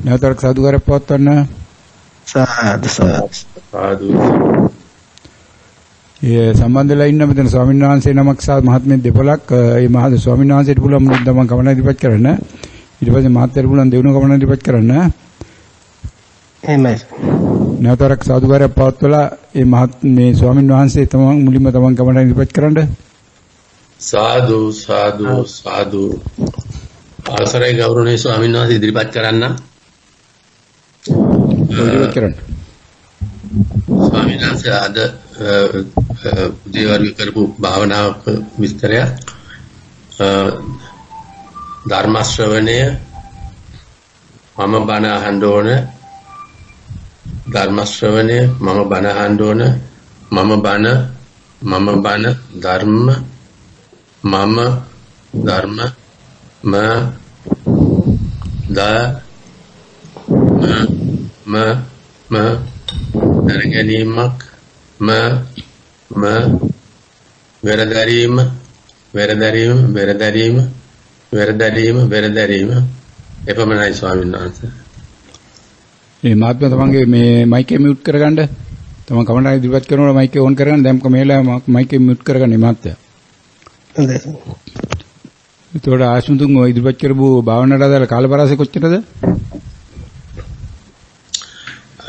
නැවතත් සාදුකාරයක් පවත්වන්න. සාදු සාදු. ඒ සම්බන්ධලා ඉන්න මෙතන ස්වාමීන් වහන්සේ නමක් සහ මහත්මයෙක් දෙපළක් ඒ මහත් ස්වාමීන් වහන්සේට පුළුවන් මුලින් තමන් කමන ඉදිරිපත් කරන්න. ඊට පස්සේ මහත්යට පුළුවන් දෙවන කමන ඉදිරිපත් කරන්න. එහෙමයි. නැවතත් සාදුකාරයක් පවත්වලා මේ ස්වාමීන් වහන්සේ තමන් මුලින්ම තමන් කමන ඉදිරිපත් කරන්න. සාදු සාදු සාදු. අවසරයි ගෞරවනීය ස්වාමීන් වහන්සේ ඉදිරිපත් කරන්න. ඉදිරිපත් කරන්න. ස්වාමීන් වහන්සේ අද දේවල් කරපු භාවනාවක විස්තරය ධර්ම ශ්‍රවණය මම බණ අහන්න ඕන ධර්ම ශ්‍රවණය මම බණ අහන්න ඕන මම බණ ධර්ම මම ධර්ම ම ද ම දැනගැනීමක් වෙරදැරීම එපමණයි ස්වාමීන් වහන්සේ. මේ මහත්මයා තමන්ගේ මේ මයික් එක මියුට් කරගන්න. තමන් කමෙන්ට් ඉදිරිපත් කරනකොට මයික් එක ඕන් කරගන්න. දැන් මේලා මයික් එක මියුට් කරගන්න මහත්මයා. හොඳයි. ඒතකොට ආශුතුන් ඔය ඉදිරිපත් කරපු භාවනාවට අදාළ කාලපරාසය කොච්චරද?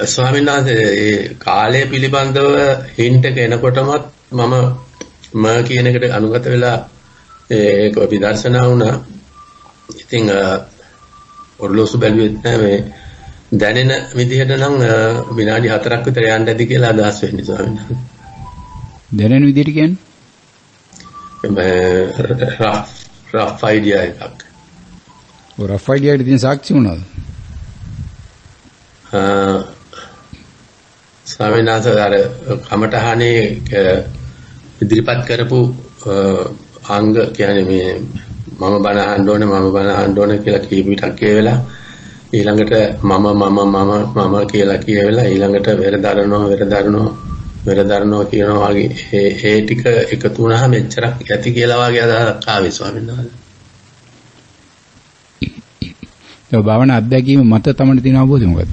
ස්වාමීන් වහන්සේ ඒ කාලය පිළිබඳව හින්ට් එක එනකොටමත් මම කියන එකට අනුගත වෙලා ඒක විදර්ශනා වුණා. ඉතින් ඔර්ලෝසු බැලුවෙත් නැහැ මේ දැනෙන විදිහට නම් විනාඩි 4ක් විතර යන්න ඇති කියලා අදහස් වෙන්නේ ස්වාමීන් වහන්සේ. දැනෙන විදිහට කියන්නේ? රෆ් අයිඩියා එකක්. ඔය රෆ් අයිඩියා එකේ තියෙන සාක්ෂි මොනවද? ස්වාමීන් වහන්සේ අර කමඨහනේ ඉදිරිපත් කරපු අංග කියන්නේ මේ මම බණ අහන්න ඕනේ කියලා කීප විටක් කියවෙලා ඊළඟට මම කියලා කියවෙලා ඊළඟට වෙරදරනවා කියනවා වගේ ඒ ටික එකතු වුණාම එච්චරක් ඇති කියලා වගේ අදහසක් ආවේ ස්වාමීන් වහන්සේ. ඒ භාවනා අත්දැකීම මත තමයි තියෙන අවබෝධය මොකද්ද?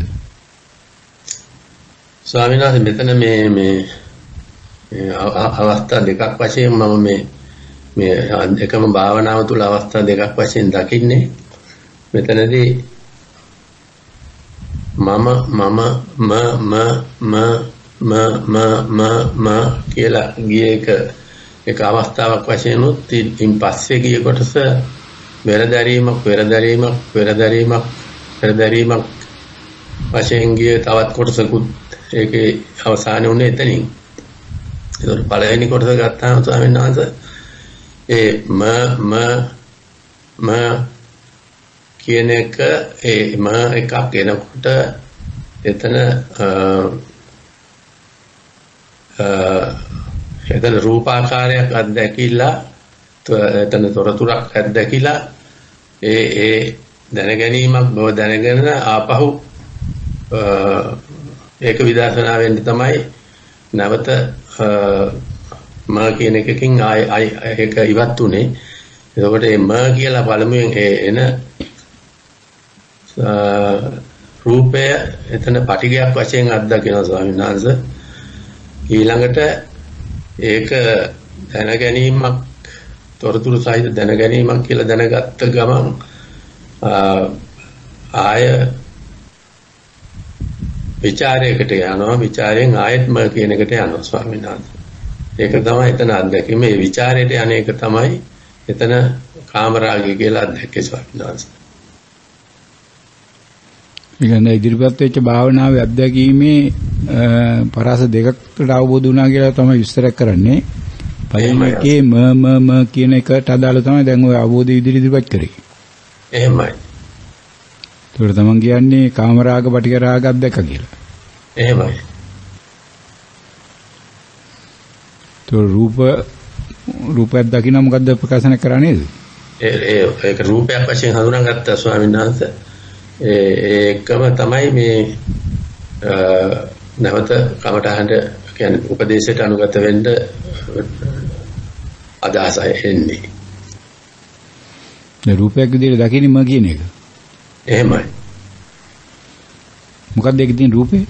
ස්වාමීන් වහන්සේ මෙතන මේ අවස්ථා දෙකක් වශයෙන් මම මේ එකම භාවනාව තුළ අවස්ථා දෙකක් වශයෙන් දකින්නේ මෙතනදී මම කියලා ගිය එක අවස්ථාවක් වශයෙන් උත් ඉන් පස්සේ ගිය කොටස වෙරදැරීමක් වශයෙන් ගිය තවත් කොටසකුත් ඒකේ අවසානයේ උනේ එතනින්. ඒක පළවෙනි කොටස ගත්තාම ස්වාමීන් වහන්සේ ඒ ම කියන එක එකක් එනකොට එතන රූපාකාරයක් අත්දැකිලා එතන තොරතුරක් අත්දැකිලා ඒ දැනගැනීමක් බව දැනගෙන ආපහු ඒක විදර්ශනා වෙන්න තමයි නැවත කියන එකකින් ආය ඒක ඉවත් උනේ. එතකොට මේ කියලා පළමුවෙන් එන රූපය එතන පටිගයක් වශයෙන් අත්දකිනවා ස්වාමීන් වහන්සේ. ඊළඟට ඒක දැනගැනීමක් තොරතුරු සහිත දැනගැනීමක් කියලා දැනගත්ත ගමන් ආය විචාරයකට යනවා. විචාරයෙන් ආයෙත්ම කියන එකට යනවා ස්වාමීන් වහන්සේ. ඒක තමයි එතන අත්දැකීම. මේ විචාරයට යන එක තමයි එතන කාමරාගය කියලා අත්දැකේ ස්වාමීන් වහන්සේ. ඊළඟ ඉදිරිපත් වෙච්ච භාවනාවේ අත්දැකීමේ පරාස දෙකකට අවබෝධ වුණා කියලා තමයි විස්තර කරන්නේ. පළවෙනි එකේ ම කියන එකට අදාළ තමයි දැන් ඔය අවබෝධය ඉදිරිපත් කරේ. එහෙමයි. ඒකට තමන් කියන්නේ කාමරාග පටිඝ රාග අත්දැක කියලා. එහෙමයි. රූපයක් දකින්න මොකද්ද ප්‍රකාශන කරන්නේ? ඒක රූපයක් වශයෙන් හඳුනාගත්තා ස්වාමීන් වහන්සේ. ඒකම තමයි මේ නැවත කමටහඬ කියන්නේ උපදේශයට අනුගත වෙන්න අදහස එන්නේ. රූපයක් විදිහට දකින්නම කියන එක. එහෙමයි. මොකක්ද ඒකේ තියෙන රූපේ?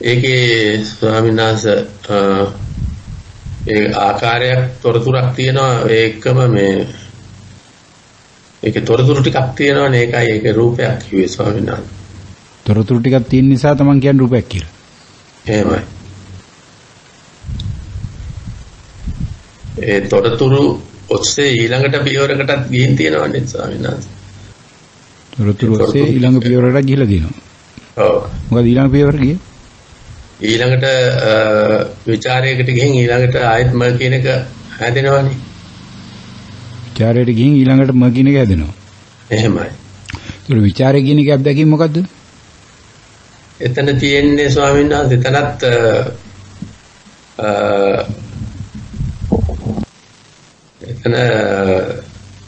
ඒකේ ස්වාමීන් වහන්සේ ඒ ආකාරයක් තොරතුරක් තියෙනවා ඒකම මේ ඒකේ තොරතුරු ටිකක් තියෙනවනේ ඒකයි ඒකේ රූපයක් කිව්වේ ස්වාමීන් වහන්සේ. තොරතුරු ටිකක් තියෙන නිසා තමන් කියන්නේ රූපයක් කියලා. එහෙමයි. ඒ තොරතුරු ඔස්සේ ඊළඟට පියවරකටත් ගිහින් තියෙනවනේ ස්වාමීන් වහන්සේ. තොරතුරු ඔස්සේ ඊළඟ පියවරකට ගිහිලා දිනවා. ඔව්. මොකද ඊළඟ පියවර ගියේ? ඊළඟට විචාරයකට ගිහින් ඊළඟට ආයෙත් ම කියන එක හැදෙනවනේ. විචාරයට ගිහින් ඊළඟට ම කියන එක හැදෙනවා. එහෙමයි. ඒක විචාරය කියන එක අත්දැකීම මොකද්ද? එතන තියෙන්නේ ස්වාමීන් වහන්සේ එතනත් එතන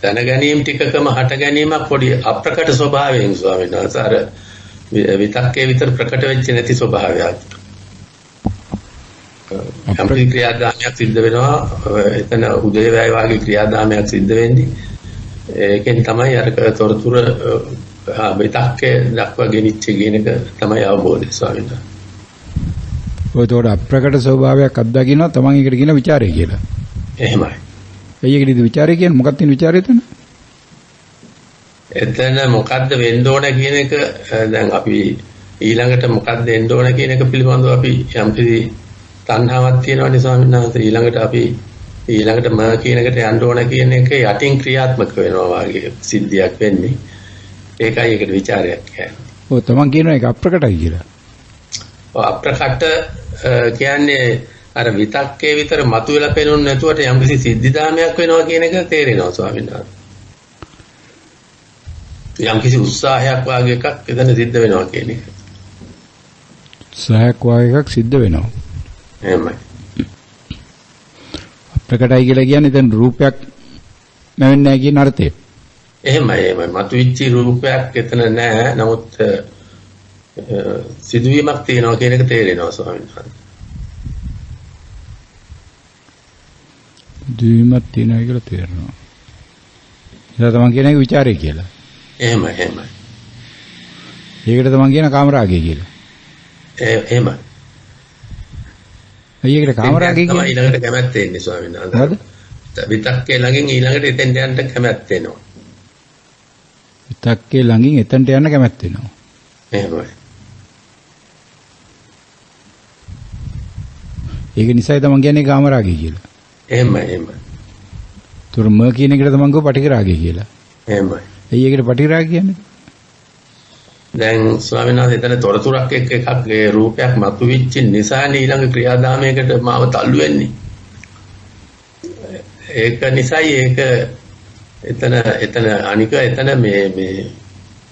දැනගැනීම් ටිකකම හට ගැනීමක් පොඩි අප්‍රකට ස්වභාවයෙන් ස්වාමීන් වහන්සේ අර විතක්කේ විතර ප්‍රකට වෙච්ච නැති ස්වභාවයක්. අපේ ක්‍රියාදාමයක් සිද්ධ වෙනවා එතන උදේවැය වාගේ ක්‍රියාදාමයක් සිද්ධ වෙන්නේ ඒකෙන් තමයි අර තොරතුරු විතක්කේ දක්වා ගෙනිච්ච කියන එක තමයි අවබෝධය ස්වාමීන් වහන්සේ. ඔය තෝර අප්‍රකට ස්වභාවයක් අත්දකින්නවා තමන් ඒකට කියන ਵਿਚාරය කියලා. එහෙමයි. ඒකෙදිද ਵਿਚාරය කියන්නේ මොකක්ද තියෙන ਵਿਚාරය එතන? එතන මොකද්ද වෙන්න ඕන කියන එක දැන් අපි ඊළඟට මොකද්ද වෙන්න ඕන කියන එක පිළිබඳව අපි යම්කිසි තණ්හාවක් තියෙනවනේ ස්වාමීන් වහන්සේ ඊළඟට අපි ඊළඟට ම කියන එකට යන්න ඕන කියන එක යටින් ක්‍රියාත්මක වෙනවා වාගේ සිද්ධියක් වෙන්නේ. ඒකයි ඒකට ਵਿਚාරයක් කියන්නේ. ඔව් තමන් කියනවා ඒක අප්‍රකටයි කියලා. ඔව් අප්‍රකට කියන්නේ අර විතක්කේ විතර මතුවලා පෙනුනේ නැතුවට යම්කිසි සිද්ධිදාමයක් වෙනවා කියන එක තේරෙනවා ස්වාමීන් වහන්සේ. යම්කිසි උත්සාහයක් වාගේ එකක් එතන සිද්ධ වෙනවා කියන එක. උත්සාහයක් වාගේ එකක් සිද්ධ වෙනවා. එහෙමයි. අප්‍රකටයි කියලා කියන්නේ දැන් රූපයක් නැවෙන්නේ නැහැ කියන අර්ථය. එහෙමයි. මතුවෙච්ච රූපයක් එතන නැහැ. නමුත් සිදුවීමක් තියෙනවා කියන එක තේරෙනවා ස්වාමීන් වහන්සේ. සිදුවීමක් තියෙනවා කියලා තේරෙනවා. ඒක තමයි කියන්නේ ਵਿਚාරය කියලා. එහෙමයි. ඒකට තමයි කියන කාමරාගය කියලා. එහෙමයි. ඒකට කාමරාගය තමයි ඊළඟට කැමැත්ත එන්නේ ස්වාමීන් වහන්සේ. හරිද? විතක්කේ ළඟින් ඊළඟට එතෙන්ට යන්න කැමැත්ත එනවා. විතක්කේ ළඟින් එතනට යන්න කැමැත්ත වෙනවා. එහෙමයි. ඒක නිසායි තමයි කියන්නේ කාමරාගය කියලා. එහෙමයි. තුරම කියන එකට තමයි ගෝ පටිඝරාගය කියලා. එහෙමයි. ඒකට පටිඝරාගය කියන්නේ? දැන් ස්වාමීන් වහන්සේ එතන තොරතුරක් එක්ක එකක් ඒ රූපයක් මතුවෙච්ච නිසානේ ඊළඟ ක්‍රියාදාමයකට මාව තල්ලු වෙන්නේ. ඒක නිසායි ඒක එතන අනික එතන මේ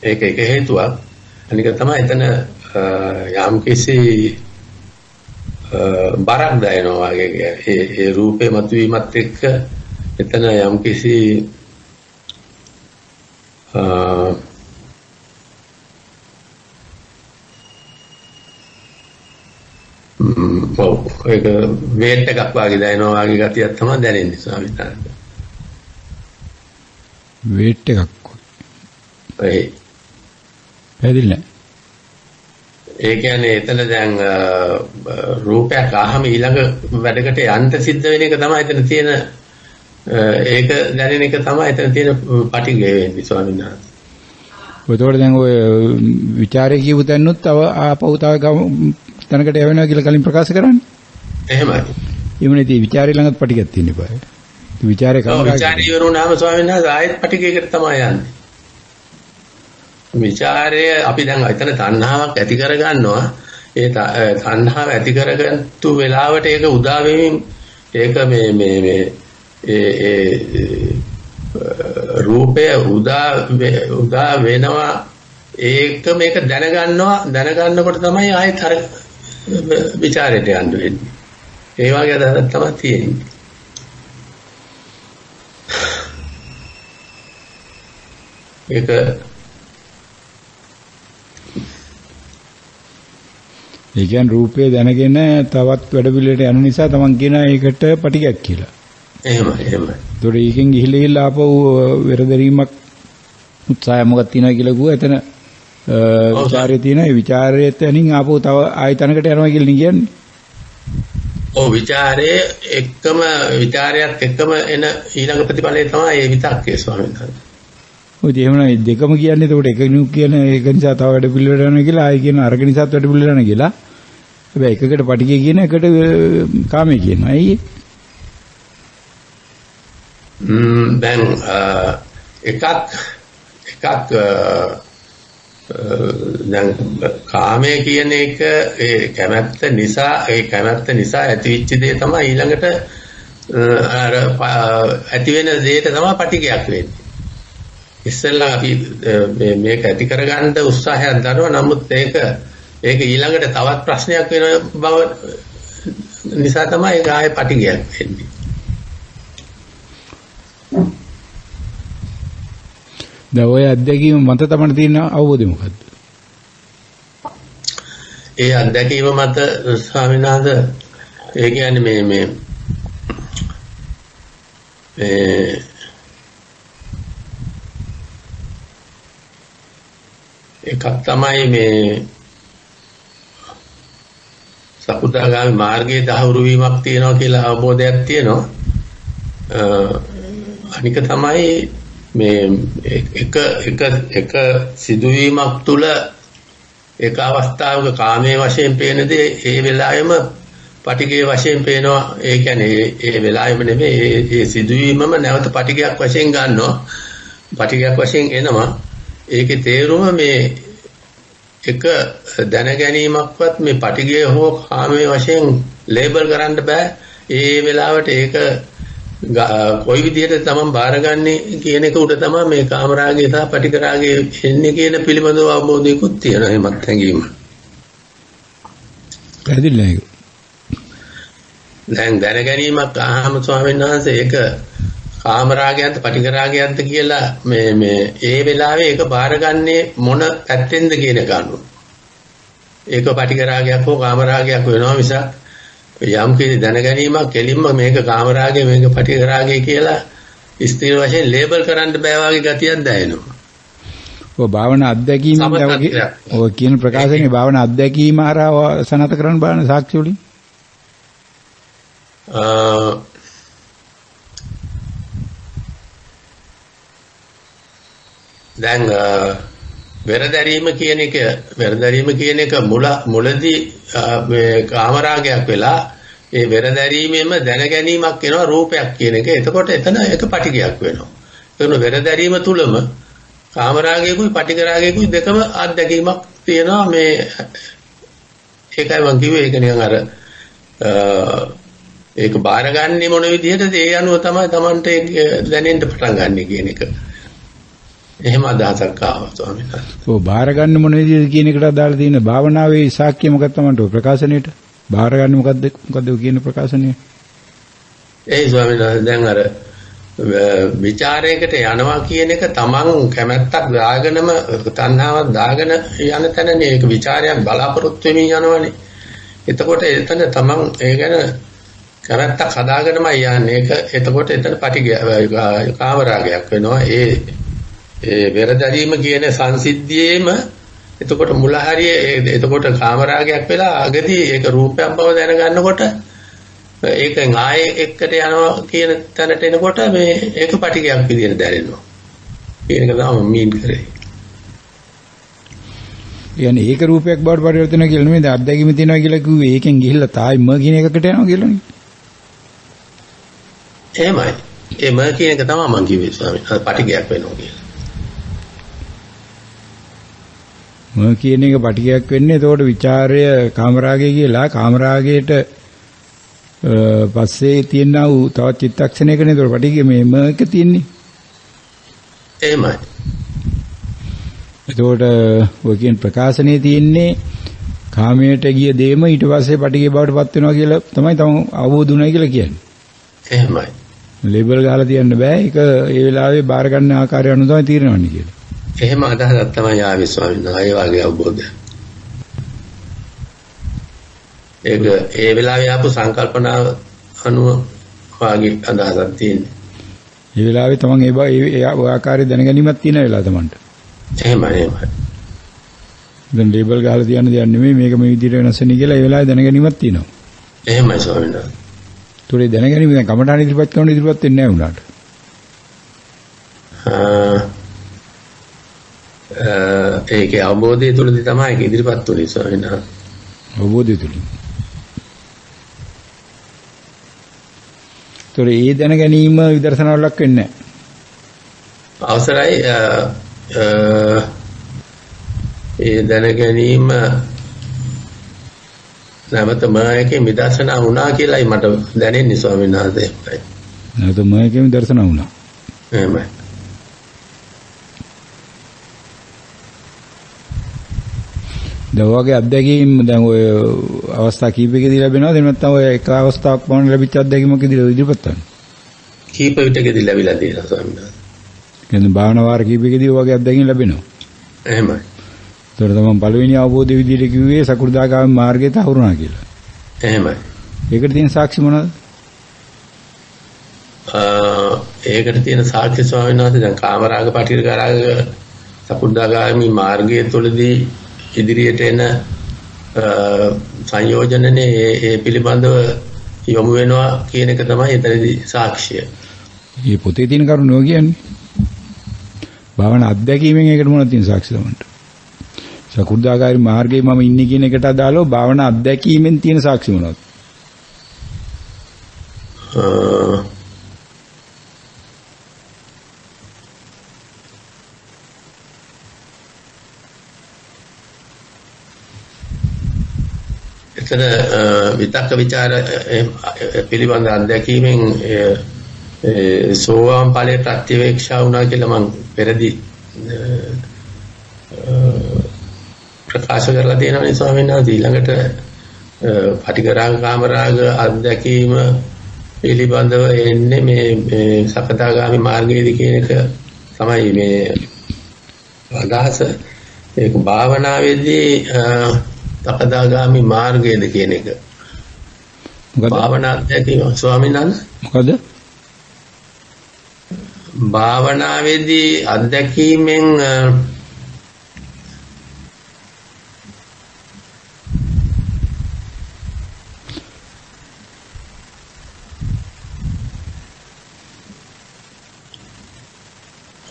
ඒක එක හේතුවක්. අනික තමයි එතන යම්කිසි බරක් දැනෙනවා වගේ ඒ රූපේ මතුවීමත් එක්ක එතන යම්කිසි ඒක වේට් එකක් වගේ දැනෙනවා වගේ ගතියක් තමයි දැනෙන්නේ ස්වාමීන් වහන්සේ. වේට් එකක්. ඒ පැහැදිලි නෑ. ඒ කියන්නේ එතන දැන් රූපයක් ආහම ඊළඟ වැඩකට යන්න සිද්ධ වෙන එක තමයි එතන තියෙන ඒක දැනෙන එක තමයි එතන තියෙන පටිඝය වෙන්නේ ස්වාමීන් වහන්සේ. ඔතකොට දැන් ඔය ਵਿਚාරය කියපු තැනොත් තව ආපහු තව තැනකට යවෙනවා කියලා කලින් ප්‍රකාශ කරන්නේ. එහෙමයි. එමුනේ ඉතින් ਵਿਚාරය ළඟත් පටිඝයක් තියෙන්න බෑ. විචාරය කරනවා. විචාරය වරුණාම ස්වාමීන් වහන්සේ ආයෙත් පටිඝයකට තමයි යන්නේ. විචාරය අපි දැන් එතන තණ්හාවක් ඇති කරගන්නවා. ඒ තණ්හාව ඇති කරගත්තු වෙලාවට ඒක උදා වෙමින් ඒක මේ රූපය උදා වෙනවා. ඒක මේක දැනගන්නකොට තමයි ආයෙත් අර විචාරයට යන්න වෙන්නේ. ඒ වගේ අදහසක් තමයි තියෙන්නේ. ඒක ඒ කියන්නේ රූපය දැනගෙන තවත් වැඩ පිළිවෙලට යන නිසා තමන් කියන ඒකට පටිඝයක් කියලා. එහෙමයි. ඒතකොට ඒකෙන් ගිහිල්ලා ආපහු වෙරදරීමක් උත්සාහය මොකක්ද තියනවා කියලා ගුවා එතන විචාරය තියෙනවා. ඒ විචාරයෙන් තනින් ආපහු තව ආයතනකට යනවා කියලා නේ කියන්නේ. ඔව් විචාරයේ එකම විචාරයක් එකම එන ඊළඟ ප්‍රතිඵලය තමයි ඒ විතක්කේ ස්වාමීන් වහන්සේ. ඔය එහෙමනම් දෙකම කියන්නේ එතකොට එක නුක් කියන එක නිසා තව වැඩ පිළිවෙලට යනවා කියලා ආයි කියන අරක නිසාත් වැඩ පිළිවෙලට යනවා කියලා. හැබැයි එකකට පටිගය කියන එකට කාමයේ කියනවා. ඇයි? දැන් එකක් දැන් කාමයේ කියන එක ඒ කැමැත්ත නිසා ඇතිවෙච්ච දේ තමයි ඊළඟට අර ඇති වෙන දේට තමයි පටිගයක් වෙන්නේ. ඉස්සෙල්ලා අපි මේක ඇති කරගන්න උත්සාහයක් දරනවා. නමුත් ඒක ඊළඟට තවත් ප්‍රශ්නයක් වෙන බව නිසා තමයි ඒක ආයේ පටිගයක් වෙන්නේ. දැන් ඔය අත්දැකීම මත තමයි තියෙන අවබෝධය මොකද්ද? ඒ අත්දැකීම මත ස්වාමීන් වහන්සේ ඒ කියන්නේ මේ එකක් තමයි මේ සකුදාගාමී මාර්ගයේ දහවුරු වීමක් තියෙනවා කියලා අවබෝධයක් තියෙනවා. අනික තමයි මේ එක සිදුවීමක් තුළ එක අවස්ථාවක කාමයේ වශයෙන් පේන දේ ඒ වෙලාවෙම පටිඝයේ වශයෙන් පේනවා. ඒ කියන්නේ ඒ වෙලාවෙම නෙමෙයි ඒ සිදුවීමම නැවත පටිඝයක් වශයෙන් ගන්නවා. පටිඝයක් වශයෙන් එනවා. ඒකේ තේරුම මේ එක දැන ගැනීමක්වත් මේ පටිඝය හෝ කාමයේ වශයෙන් ලේබල් කරන්න බෑ. ඒ වෙලාවට ඒක කොයි විදිහට තමන් බාරගන්නේ කියන එක උඩ තමයි මේ කාමරාගය සහ පටිඝ රාගය එන්නේ කියන පිළිබඳව අවබෝධයකුත් තියෙනවා. එහෙමත් හැඟීම. පැහැදිලි නේද? දැන් දැන ගැනීමක් ආහම ස්වාමීන් වහන්සේ ඒක කාමරාගයන්ත පටිඝ රාගයන්ත කියලා මේ ඒ වෙලාවේ ඒක බාරගන්නේ මොන පැත්තෙන්ද කියන එක අනුව. ඒක පටිඝ රාගයක් හෝ කාමරාගයක් වෙනවා මිසක් යම් කිසි දැන ගැනීමක් කෙලින්ම මේක කාමරාගය මේක පටිඝ රාගය කියලා ස්ථිර වශයෙන් ලේබල් කරන්න බෑ වගේ ගතියක් දැනෙනවා. ඔය භාවනා අත්දැකීමෙන් ඔය කියන ප්‍රකාශනේ භාවනා අත්දැකීම හරහා සනත කරන්න බලන සාක්ෂි වලින් දැන් වෙරදැරීම කියන එක මුලදී මේ කාමරාගයක් වෙලා ඒ වෙරදැරීමෙම දැනගැනීමක් වෙනවා රූපයක් කියන එක. එතකොට එතන එක පටිඝයක් වෙනවා. ඒකන වෙරදැරීම තුලම කාමරාගයකුයි පටිඝ රාගයකුයි දෙකම අත්දැකීමක් තියෙනවා. මේ ඒකයි මම කිව්වේ ඒක නිකන් අර ඒක බාරගන්නේ මොන විදිහටද ඒ අනුව තමයි Tamanට දැනෙන්න පටන් ගන්න කියන එක. එහෙම අදහසක් ආවා ස්වාමීන් වහන්සේ. ඔව් බාර ගන්න මොන විදිහද කියන එකට අදාළ තියෙන භාවනාවේ සාක්ෂිය මොකක්ද තමයි ප්‍රකාශනයේට බාර ගන්න මොකද්ද කියන ප්‍රකාශනය? ඒ ස්වාමීන් වහන්සේ දැන් අර ਵਿਚාරයකට යනවා කියන එක තමන් කැමැත්තක් දාගෙනම තණ්හාවක් දාගෙන යන තැනනේ ඒක ਵਿਚාරයක් බලාපොරොත්තු වෙමින් යනවනේ. එතකොට එතන තමන් ඒ ගැන කැමැත්තක් හදාගෙනමයි යන්නේ. ඒක එතකොට එතන පටිඝය කාමරාගයක් වෙනවා. ඒ වෙරදැරීම කියන සංසිද්ධියේම එතකොට මුල හරිය එතකොට කාමරාගයක් වෙලා අගදී ඒක රූපයක් බව දැනගන්නකොට ඒකෙන් ආයේ එකට යනවා කියන තැනට එනකොට මේ ඒක පටිඝයක් විදියට දැනෙනවා. කියන එක තමයි මීන් කරේ. يعني ඒක රූපයක් බවට පරිවර්තන කියලා නෙමෙයි අත්දැකීම තියෙනවා කියලා කිව්වේ ඒකෙන් ගිහිල්ලා තායිම කියන එකකට යනවා කියලානේ. එහෙමයි. ඒ ම කියන එක තමයි මම කිව්වේ ස්වාමීන් වහන්සේ පටිඝයක් වෙනවා කියලා. මොන කියන එක පටිඝයක් වෙන්නේ එතකොට ਵਿਚාරය කාමරාගය කියලා කාමරාගයට පස්සේ තියෙනා වූ තවත් චිත්තක්ෂණයකනේ එතකොට පටිඝය මේක තියෙන්නේ. එහෙමයි. එතකොට ඔය කියන ප්‍රකාශනයේ තියෙන්නේ කාමයට ගිය දෙයම ඊට පස්සේ පටිඝය බවට පත් වෙනවා කියලා තමයි තම අවබෝධ වුණා කියලා කියන්නේ. එහෙමයි. ලේබල් ගහලා තියන්න බෑ. ඒක ඒ වෙලාවේ බාර ගන්න ආකාරය අනුව තමයි තීරණය කියලා. එහෙම අදහසක් තමයි ආවේ ස්වාමීන් වහන්සේ. ඒ වගේ අවබෝධය. ඒක ඒ වෙලාවේ ආපු සංකල්පනාව අනුව වාගේ අදහසක් තියෙන්නේ. ඒ වෙලාවේ තමන් ඒ ආකාරය දැනගැනීමක් තියෙන වෙලාව තමන්ට. එහෙමයි. දැන් ලේබල් ගහලා තියන්න දෙයක් නෙමෙයි මේක මේ විදිහට වෙනස් වෙන්නේ කියලා ඒ වෙලාවේ දැනගැනීමක් තියෙනවා. එහෙමයි ස්වාමීන් වහන්සේ. ඒතොරේ දැනගැනීම දැන් කමඨාන ඉදිරිපත් කරන ඉදිරිපත් වෙන්නේ නැහැ උනාට. ඒකේ අවබෝධය තුළදී තමයි ඒක ඉදිරිපත් වෙන්නේ ස්වාමීන් වහන්සේ. අවබෝධය තුලින්. ඒතොරේ ඒ දැනගැනීම විදර්ශනාවට ලක් වෙන්නේ නැහැ. අවසරයි ඒ දැන ගැනීම නැවත මායකේ විදර්ශනා වුණා කියලායි මට දැනෙන්නේ ස්වාමීන් වහන්සේ. නැවත මායකේ විදර්ශනා වුණා. එහෙමයි. දවගේ අත්දැකීම් දැන් ඔය අවස්ථා කීපයකදී ලැබෙනවද එහෙම නැත්නම් ඔය එක අවස්ථාවක් පමණ ලැබිච්ච අත්දැකීමක් ඉදිරිපත් කරනවා. කීප විටකදී ලැබිලා තියෙනවා ස්වාමීන් වහන්සේ. කියන්නේ භාවනා වාර කීපයකදී ඔය වගේ අත්දැකීම් ලැබෙනවා. එහෙමයි. ඒතර තමයි පළවෙනි අවබෝධ විදිහට කිව්වේ සකු르දාගාමී මාර්ගයේ තහවුරුනා කියලා. එහෙමයි. ඒකට තියෙන සාක්ෂි මොනවද? ඒකට තියෙන සාක්ෂි ස්වාමීන් වහන්සේ දැන් කාමරාග පටිඝරාග සකු르දාගාමී මාර්ගයේ තුලදී ඉදිරියට එන සංයෝජනනේ ඒ පිළිබඳව යොමු වෙනවා කියන එක තමයි එතනදී සාක්ෂිය. මේ පොතේ තියෙන කරුණෝ කියන්නේ. භාවනා අත්දැකීමෙන් ඒකට මොනවද තියෙන සාක්ෂි තමන්ට? සකු르දාගාමී මාර්ගයේ මම ඉන්නේ කියන එකට අදාළව භාවනා අත්දැකීමෙන් තියෙන සාක්ෂි මොනවද? එතන විතක්ක ਵਿਚාර පිළිබඳ අත්දැකීමෙන් සෝවාන් ඵලයේ ප්‍රත්‍යවේක්ෂා වුණා කියලා මම පෙරදී ප්‍රකාශ කරලා තියෙනවා ස්වාමීන් වහන්සේ. ඊළඟට පටිඝරාග කාමරාග අත්දැකීම පිළිබඳව එන්නේ මේ සකදාගාමි මාර්ගයේදී කියන එක තමයි මේ අදහස. ඒක භාවනාවේදී සකදාගාමි මාර්ගයේද කියන එක. භාවනා අත්දැකීම ස්වාමීන් වහන්සේ මොකද? භාවනාවේදී අත්දැකීමෙන්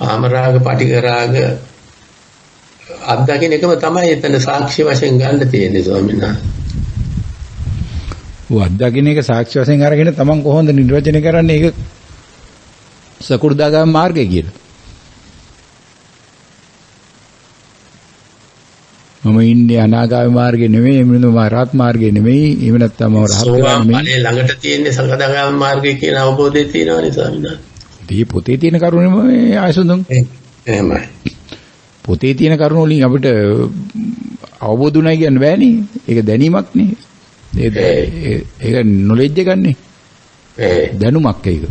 කාමරාග පටිඝරාග අත්දකින්න එකම තමයි එතන සාක්ෂි වශයෙන් ගන්න තියෙන්නේ ස්වාමීන් වහන්සේ. ඔය අත්දකින්න එක සාක්ෂි වශයෙන් අරගෙන තමන් කොහොමද නිර්වචනය කරන්නේ ඒක සකු르දාගාමී මාර්ගය කියලා? මම ඉන්නේ අනාගාමී මාර්ගේ නෙමෙයි, එහෙම රහත් මාර්ගේ නෙමෙයි, එහෙම නැත්නම් මම රහත් වෙලා නෙමෙයි. ළඟට තියෙන්නේ සකදාගාමී මාර්ගය කියන අවබෝධය තියෙනවනේ ස්වාමීන් වහන්සේ. මේ පොතේ තියෙන කරුණේම ආයසුඳුන්. එහෙමයි. පොතේ තියෙන කරුණ වලින් අපිට අවබෝධ උනායි කියන්න බෑනේ. ඒක දැනීමක් නේ. ඒක නොලෙජ් එකක් නේ. දැනුමක් ඒක.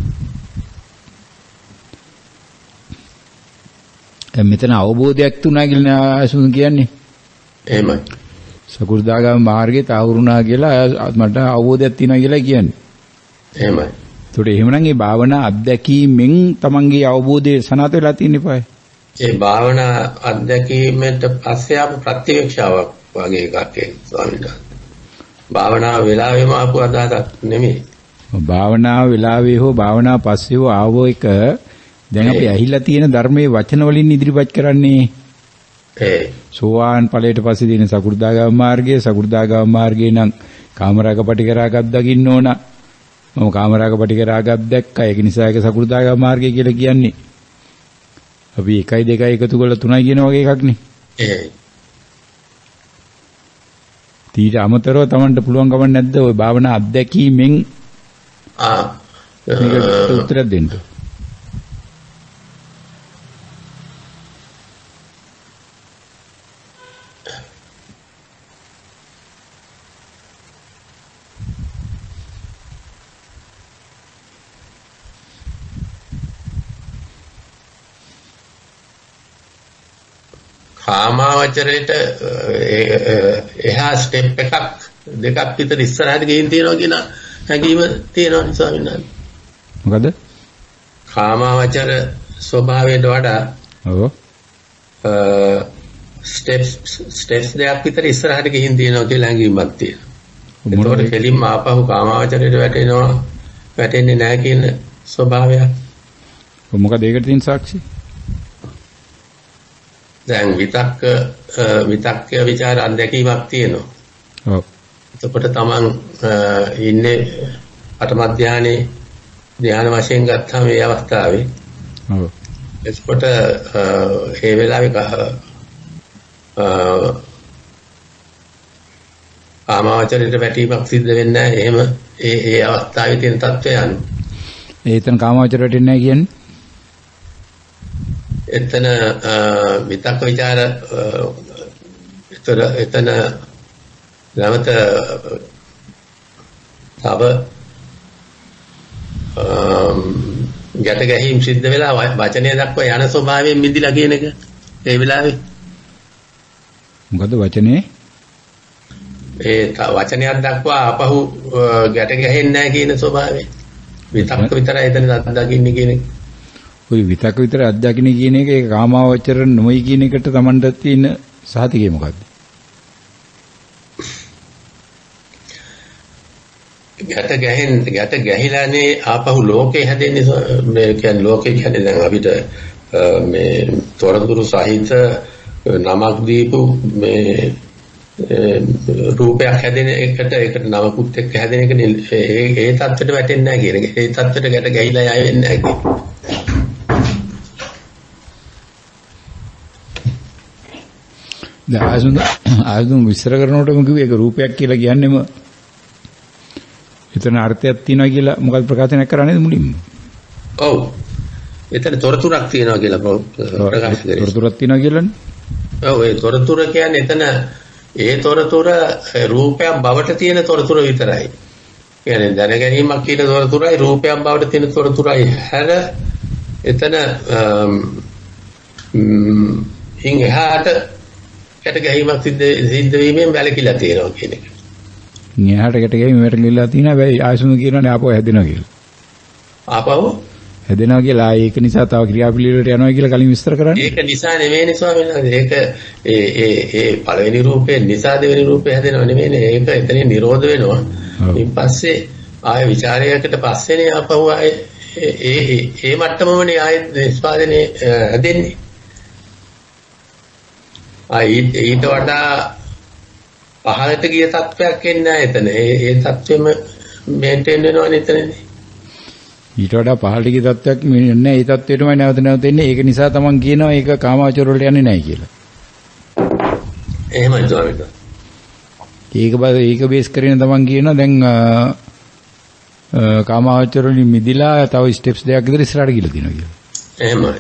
දැන් මෙතන අවබෝධයක් තුනා කියලා ආයසුඳුන් කියන්නේ. එහෙමයි. සකු르දාගාමී මාර්ගේ තාවුරුණා කියලා මට අවබෝධයක් තියෙනවා කියලා කියන්නේ. එහෙමයි. ඒකට එහෙමනම් මේ භාවනා අත්දැකීමෙන් තමන්ගේ අවබෝධය සනාත වෙලා තියෙන ඉපයි. ඒ භාවනා අත්දැකීමෙන් පස්සේ ආපු ප්‍රතිවේක්ෂාවක් වගේ එකක් ඒ ස්වාමීන් වහන්සේ. භාවනාව වෙලාවෙම ආපු අදහසක් නෙමෙයි. භාවනාව වෙලාවේ හෝ භාවනාව පස්සේ හෝ ආවෝ එක දැන් අපි ඇහිලා තියෙන ධර්මයේ වචන වලින් ඉදිරිපත් කරන්නේ. සෝවාන් ඵලයට පස්සේ තියෙන සකු르දාගාමී මාර්ගයේ නම් කාමරාග පටිඝරාගක් දකින්න ඕන. මම කාමරාග පටිඝරාගක් දැක්කා. ඒක නිසා ඒක සකු르දාගාමී මාර්ගය කියලා කියන්නේ. අපි 1 2 එකතු කරලා 3 කියන වගේ එකක් නේ. ඊට අමතරව Tamanට පුළුවන් කමක් නැද්ද ওই භාවනා අත්දැකීමෙන් මේකට උත්තර දෙන්න? කාමාවචරයට එහා ස්ටෙප් එකක් දෙකක් විතර ඉස්සරහට ගිහින් තියෙනවා කියන හැඟීම තියෙනවා ස්වාමීන් වහන්සේ. මොකද? කාමාවචර ස්වභාවයට වඩා ස්ටෙප්ස් දෙකක් විතර ඉස්සරහට ගිහින් තියෙනවා කියලා හැඟීමක් තියෙනවා. ඒතකොට කෙලින්ම ආපහු කාමාවචරයට වැටෙන්නේ නැහැ කියන ස්වභාවයක්. මොකද ඒකට තියෙන සාක්ෂි? දැන් විතක්ක ਵਿਚාර අධ්‍යක්ීමක් තියෙනවා. ඔව්. එතකොට තමන් ඉන්නේ අටම ධ්‍යාන වශයෙන් ගත්තාම මේ අවස්ථාවේ. ඔව්. එතකොට ඒ වෙලාවේ කාමාවචරයට වැටීමක් සිද්ධ වෙන්නේ නැහැ. එහෙම ඒ අවස්ථාවේ තියෙන තත්ත්වය අනුව. ඒතන කාමාවචර වැටෙන්නේ නැහැ කියන්නේ? එතන විතක්ක ਵਿਚාර එතන නැවත තව ගැට ගැහිම් සිද්ධ වෙලා වචනය දක්වා යන ස්වභාවයෙන් මිදිලා කියන එක ඒ වෙලාවේ මොකද වචනේ ඒ වචනයක් දක්වා අපහු ගැට ගැහෙන්නේ නැහැ කියන ස්වභාවය විතක්ක විතරයි එතන දකින්නේ කියන එක. ඔය විතක්ක විතර අධ්‍යක්ෂණය කියන එක ඒක කාමාවචර නොයි කියන එකට Tamanට තියෙන සහතිකය මොකද්ද? ගැට ගැහිලානේ ආපහු ලෝකේ හැදෙන්නේ. මේ කියන්නේ ලෝකේ කියන්නේ දැන් අපිට මේ තොරතුරු සහිත නමක් දීපු මේ රූපයක් හැදෙන ඒකට නමකුත් එක්ක හැදෙන එක ඒ தත්ත්වයට වැටෙන්නේ නැහැ කියන එක. ඒ தත්ත්වයට ගැට ගැහිලා යයි වෙන්නේ නැහැ කියන එක. දැන් ආයුධ විස්තර කරනකොටම කිව්වේ ඒක රූපයක් කියලා කියන්නේම එතන අර්ථයක් තියෙනවා කියලා මොකක්ද ප්‍රකාශනයක් කරන්නේ මුලින්ම? ඔව්. එතන තොරතුරක් තියෙනවා කියලා ප්‍රකාශ කරේ. තොරතුරක් තියෙනවා කියලානේ? ඔව් ඒ තොරතුර කියන්නේ එතන ඒ තොරතුර රූපයක් බවට තියෙන තොරතුර විතරයි. කියන්නේ දැනගැනීමක් කියන තොරතුරයි රූපයක් බවට තියෙන තොරතුරයි හැර එතන හින් එහාට ගැට ගැහිමක් සිද්ධ වීමෙන් වැළකීලා තියෙනවා කියන එක. එහාට ගැට ගැහිම වැළකීලා තියෙනවා. හැබැයි ආයසුම කියනවානේ ආපහු හැදෙනවා කියලා. ආපහු හැදෙනවා කියලා ඒක නිසා තව ක්‍රියාපිළිවෙලට යනවා කියලා කලින් විස්තර කරන්නේ. ඒක නිසා නෙමෙයිනේ ස්වාමීන් වහන්සේ. ඒක ඒ පළවෙනි රූපේ නිසා දෙවෙනි රූපේ හැදෙනව නෙමෙයිනේ. ඒක එතනින් නිරෝධ වෙනවා. ඊට පස්සේ ආය ਵਿਚාරයකට පස්සේනේ ආපහු ආයේ ඒ මට්ටමමනේ ආයේ නිස්පාදනයේ හැදෙන්නේ. ඊට වඩා පහළට ගිය තත්ත්වයක් එන්නේ නැහැ එතන. ඒ තත්ත්වෙම මේන්ටේන් වෙනවනේ එතනදී. ඊට වඩා පහළට ගිය තත්ත්වයක් නෑ. ඒ තත්ත්වෙටමයි නැවත නැවත එන්නේ. ඒක නිසා තමන් කියනවා ඒක කාමාවචර වලට යන්නේ නැහැ කියලා. එහෙමයි ස්වාමීන් වහන්සේ. ඒක බේස් කරගෙන තමන් කියනවා දැන් කාමාවචර වලින් මිදිලා තව ස්ටෙප්ස් දෙකක් විතර ඉස්සරහට ගිහලා තියෙනවා කියලා. එහෙමයි.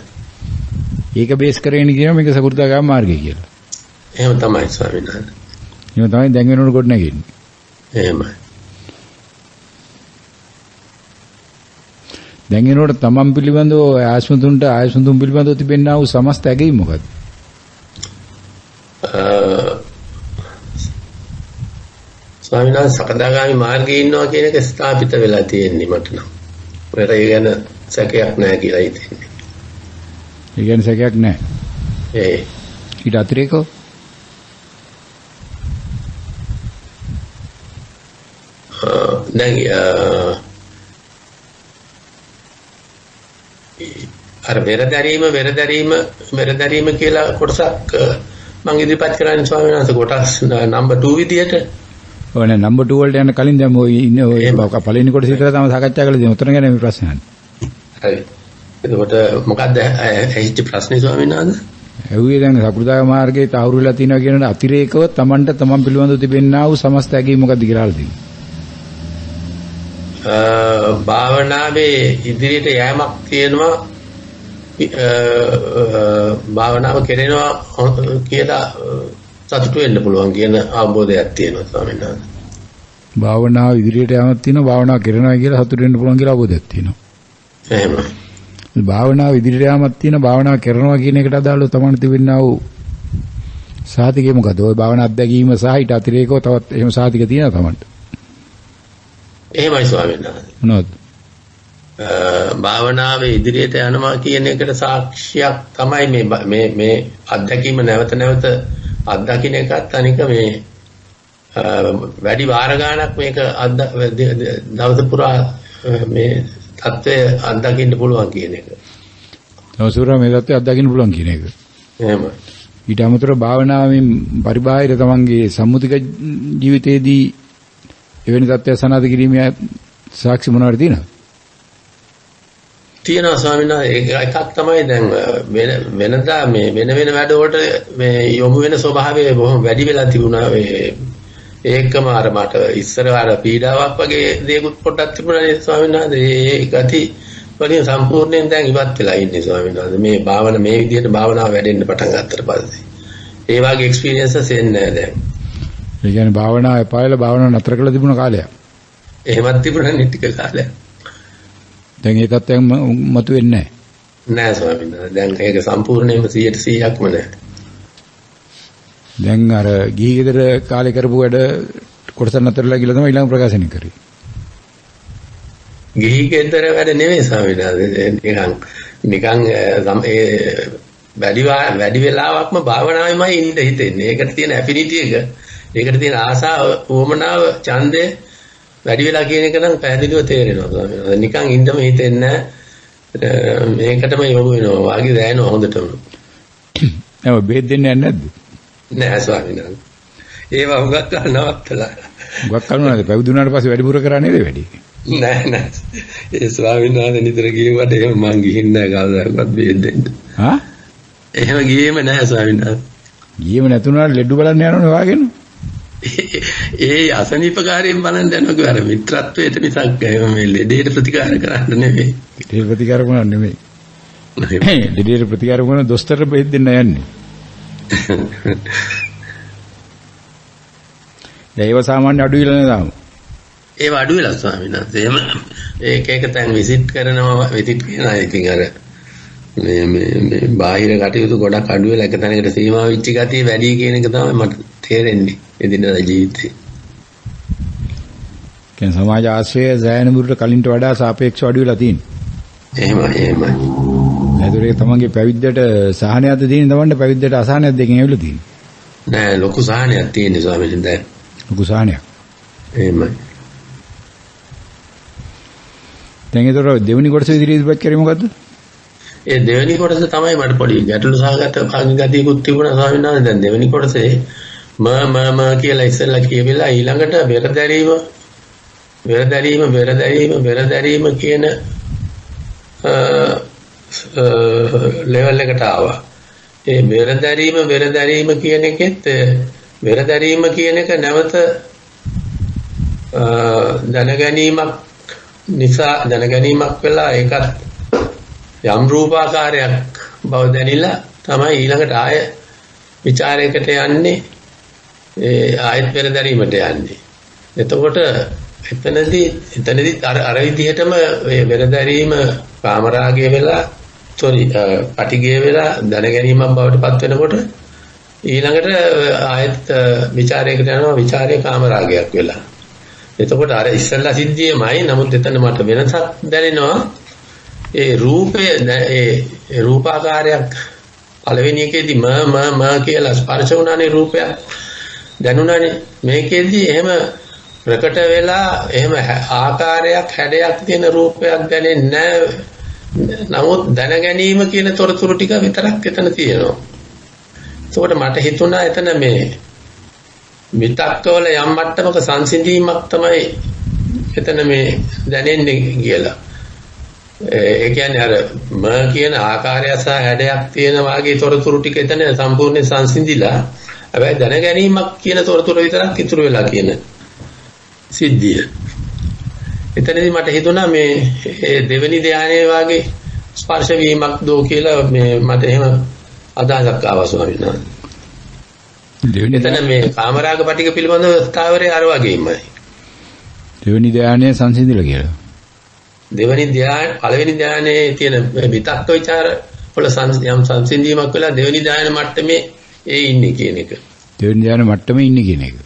ඒක බේස් කරගෙන කියනවා මේක සකෘදාගාම මාර්ගය කියලා. එහෙම තමයි ස්වාමීන් වහන්සේ. එහෙම තමයි දැන් වෙනකොට කොට නැගෙන්නේ. එහෙමයි. දැන් වෙනකොට තමන් පිළිබඳව ආයසුතුන් පිළිබඳව තිබෙනා වූ සමස්ත ඇගීම මොකද්ද? ස්වාමීන් වහන්සේ සකදාගාමි මාර්ගයේ ඉන්නවා කියන එක ස්ථාපිත වෙලා තියෙන්නේ මට නම්. මට ඒ ගැන සැකයක් නැහැ කියලා හිතෙන්නේ. ඒ ගැන සැකයක් නැහැ. ඊට අතිරේකව දැන් අර වෙරදැරීම කියලා කොටසක් මම ඉදිරිපත් කරන්නේ ස්වාමීන් වහන්සේ කොටස් නම්බර් 2 විදියට. ඔය නම්බර් 2 වලට යන කලින් දැන් ඔය ඉන්නේ ඔය පළවෙනි කොටස විතර තමයි සාකච්ඡා කළේ. දැන් උතන ගැන මේ ප්‍රශ්න අහන්නේ. හරි. එතකොට මොකක්ද ඇහිච්ච ප්‍රශ්නේ ස්වාමීන් වහන්සේ? ඇහුවේ දැන් සකෘදාගාම මාර්ගයේ තහවුරු වෙලා තියෙනවා කියන අතිරේකව තමන්ට තමන් පිළිබඳව තිබෙනා වූ සමස්ත ඇගීම මොකද්ද කියලා අහලා තියෙනවා. භාවනාවේ ඉදිරියට යෑමක් තියෙනවා භාවනාව කෙරෙනවා කියලා සතුටු වෙන්න පුළුවන් කියන අවබෝධයක් තියෙනවා ස්වාමීන් වහන්සේ. භාවනාව ඉදිරියට යෑමක් තියෙනවා භාවනාව කෙරෙනවා කියලා සතුටු වෙන්න පුළුවන් කියලා අවබෝධයක් තියෙනවා. එහෙමයි. භාවනාව ඉදිරියට යාමක් තියෙන භාවනාව කරනවා කියන එකට අදාළව තමයි තිබෙනා වූ සාතිකේ මොකද? ඔය භාවනා අධ්‍යක්ීම සහ ඊට අතිරේකව තවත් එහෙම සාතික තියෙනවා තමන්ට. එහෙමයි ස්වාමීන් වහන්සේ. මොනවද? භාවනාවේ ඉදිරියට යනවා කියන එකට සාක්ෂියක් තමයි මේ අධ්‍යක්ීම නැවත නැවත අත්දකින්න එකත් අනික මේ වැඩි වාර ගාණක් මේක දවස පුරා මේ தත්ත්වය අත්දකින්න පුළුවන් කියන එක. නවසුරා මේ தත්ත්වය අත්දකින්න පුළුවන් කියන එක. එහෙම. ඊට අමතරව භාවනාවෙන් පරිබාහිර තමන්ගේ සම්මුතික ජීවිතයේදී එවැනි தත්ත්වය සනාථ කිරීමේ සාක්ෂි මොනවාද තියෙනවද? තියෙනවා ස්වාමීන් වහන්සේ. එකක් තමයි දැන් වෙනදා මේ වෙන වැඩ වලට මේ යොමු වෙන ස්වභාවය බොහොම වැඩි වෙලා තිබුණා. ඒකම අර මට ඉස්සර අර පීඩාවක් වගේ දේකුත් පොඩ්ඩක් තිබුණා නේද ස්වාමීන් වහන්සේ. ඒ ගති වලින් සම්පූර්ණයෙන් දැන් ඉවත් වෙලා ඉන්නේ ස්වාමීන් වහන්සේ. මේ භාවන මේ විදිහට භාවනාව වැඩෙන්න පටන් ගත්තට පස්සේ ඒ වගේ එක්ස්පීරියන්සස් එන්නේ නැහැ දැන්. ඒ කියන්නේ භාවනාව එපායලා භාවනාව නතර කළ තිබුණ කාලයක්. එහෙමත් තිබුණා ටික කාලයක්. දැන් ඒ තත්ත්වයක් මතුවෙන්නේ නැහැ. නෑ ස්වාමීන් වහන්සේ. දැන් ඒක සම්පූර්ණයෙන්ම 100%ක්ම නෑ. දැන් අර ගිහි ගෙදර කාලේ කරපු වැඩ කොටස නතරලා කියලා තමයි ඊළඟ ප්‍රකාශනය කරේ. ගිහි ගෙදර වැඩ නෙවෙයි ස්වාමීන් වහන්සේ. නිකන් ඒ වැඩි වෙලාවක්ම භාවනාවෙමයි ඉන්න හිතෙන්නේ. ඒකට තියෙන ඇෆිනිටි එක, ඒකට තියෙන ආසාව, උවමනාව, ඡන්දය වැඩි වෙලා කියන එක නම් පැහැදිලිව තේරෙනවා ස්වාමීන් වහන්සේ. නිකන් ඉන්නම හිතෙන්නේ නැහැ. මේකටම යොමු වෙනවා. වාගේ දැනෙනවා හොඳටම. නෑ බෙහෙත් දෙන්නේ නැද්ද? නෑ ස්වාමීන් වහන්සේ. ඒව හුඟක් නවත්තලා. හුඟක් කරුණාද පැවිදුණාට පස්සේ වැඩිපුර කරා නේද වැඩි? නෑ. ඒ ස්වාමීන් වහන්සේ නිතර කියුවට එහෙම මං ගිහින් නෑ කවදාවත් බෙහෙත් දෙන්න. හා? එහෙම ගියේම නෑ ස්වාමීන් වහන්සේ. ගියේම නැතුණාට ලෙඩු බලන්න යනවනේ වාගෙන. ඒ අසනීපකාරයෙන් බලන්න යනකෝ අර මිත්‍රත්වයට මිසක් මේ ලෙඩේට ප්‍රතිකාර කරන්න නෙමෙයි. ලෙඩේට ප්‍රතිකාර කරන්න නෙමෙයි. ලෙඩේට ප්‍රතිකාර කරන දොස්තර බෙහෙත් දෙන්න යන්නේ. ඒව සාමාන්‍ය අඩු වෙලා නේද? ඒව අඩු වෙලා ස්වාමීන් වහන්සේ. එහෙම ඒක තැන් විසිට් කරනවා විසිට් කරනවා. ඉතින් අර මේ බාහිර කටයුතු ගොඩක් අඩු වෙලා එක තැනකට සීමා වෙච්ච ගතිය වැඩි කියන එක තමයි මට තේරෙන්නේ එදිනදා ජීවිතේ. කියන සමාජ ආශ්‍රය සෑහෙනමුරට කලින්ට වඩා සාපේක්ෂව අඩු වෙලා තියෙනවා. එහෙමයි. ඒතරේ තමන්ගේ පැවිද්දට සහනයක්ද දෙන්නේ තමන්ට පැවිද්දට අසහනයක් දෙකෙන් ඇවිල්ලා තියෙනවා. නෑ ලොකු සහනයක් තියෙනවා ස්වාමීන් වහන්සේ. ලොකු සහනයක්. එහෙමයි. දැන් ඒතර දෙවෙනි කොටස ඉදිරියට කරේ මොකද්ද? ඒ දෙවෙනි කොටස තමයි මට පොඩි ගැටලු සහගත ගතියකුත් තිබුණා ස්වාමීන් වහන්සේ. දැන් දෙවෙනි කොටසේ මම කියලා ඉස්සෙල්ලා කියවිලා ඊළඟට වෙරදැරීම කියන ලෙවල් එකට ආවා. ඒ වෙරදැරීම කියන එකෙත් වෙරදැරීම කියන එක නැවත දැනගැනීමක් වෙලා ඒකත් යම් රූපාකාරයක් බව දැනিলা තමයි ඊළඟට ආය ਵਿਚාරයකට යන්නේ. ආයත් වෙරදැරීමට යන්නේ. එතකොට එතනදී අර විදිහටම වෙරදැරීම කාමරාගය වෙලා පටිගය වෙලා දැනගැනීමක් බවට පත් වෙනකොට ඊළඟට ආයත් ਵਿਚාරයකට යනවා. විචාරය කාමරාගයක් වෙලා. එතකොට අර ඉස්සල්ලා සිද්ධියමයි. නමුත් එතන මට වෙනසක් දැනෙනවා. ඒ රූපය ඒ රූපාකාරයක් පළවෙනි එකේදී ම කියලා ස්පර්ශ වුණානේ රූපයක් දැනුණානේ. මේකෙදී එහෙම ප්‍රකට වෙලා එහෙම ආකාරයක් හැඩයක් තියෙන රූපයක් දැනෙන්නේ නැහැ. නමුත් දැනගැනීම කියන තොරතුරු ටික විතරක් එතන තියෙනවා. ඒකට මට හිතුණා එතන මේ විතක්කවල යම් මට්ටමක සංසිඳීමක් තමයි එතන මේ දැනෙන්නේ කියලා. ඒ කියන්නේ අර ම කියන ආකාරය සහ හැඩයක් තියෙන වාගේ තොරතුරු ටික එතන සම්පූර්ණයෙන් සංසිඳිලා හැබැයි දැනගැනීමක් කියන තොරතුරු විතරක් ඉතුරු වෙලා කියන සිද්ධිය. එතනදී මට හිතුණා මේ දෙවෙනි ධානයේ වාගේ ස්පර්ශ වීමක් දෝ කියලා මේ මට එහෙම අදහසක් ආවා ස්වාමීන් වහන්සේ. එතන මේ කාමරාග පිටික පිළිබඳව ස්ථාවරේ අර වගේමයි. දෙවෙනි ධානයේ සංසිඳිලා කියලා. දෙවෙනි ධානය පළවෙනි ධානයේ තියෙන විතක්ක ਵਿਚාර වල යම් සංසිඳීමක් වෙලා දෙවෙනි ධානය මට්ටමේ ඉන්නේ කියන එක. දෙවෙනි ධානය මට්ටමේ ඉන්නේ කියන එක.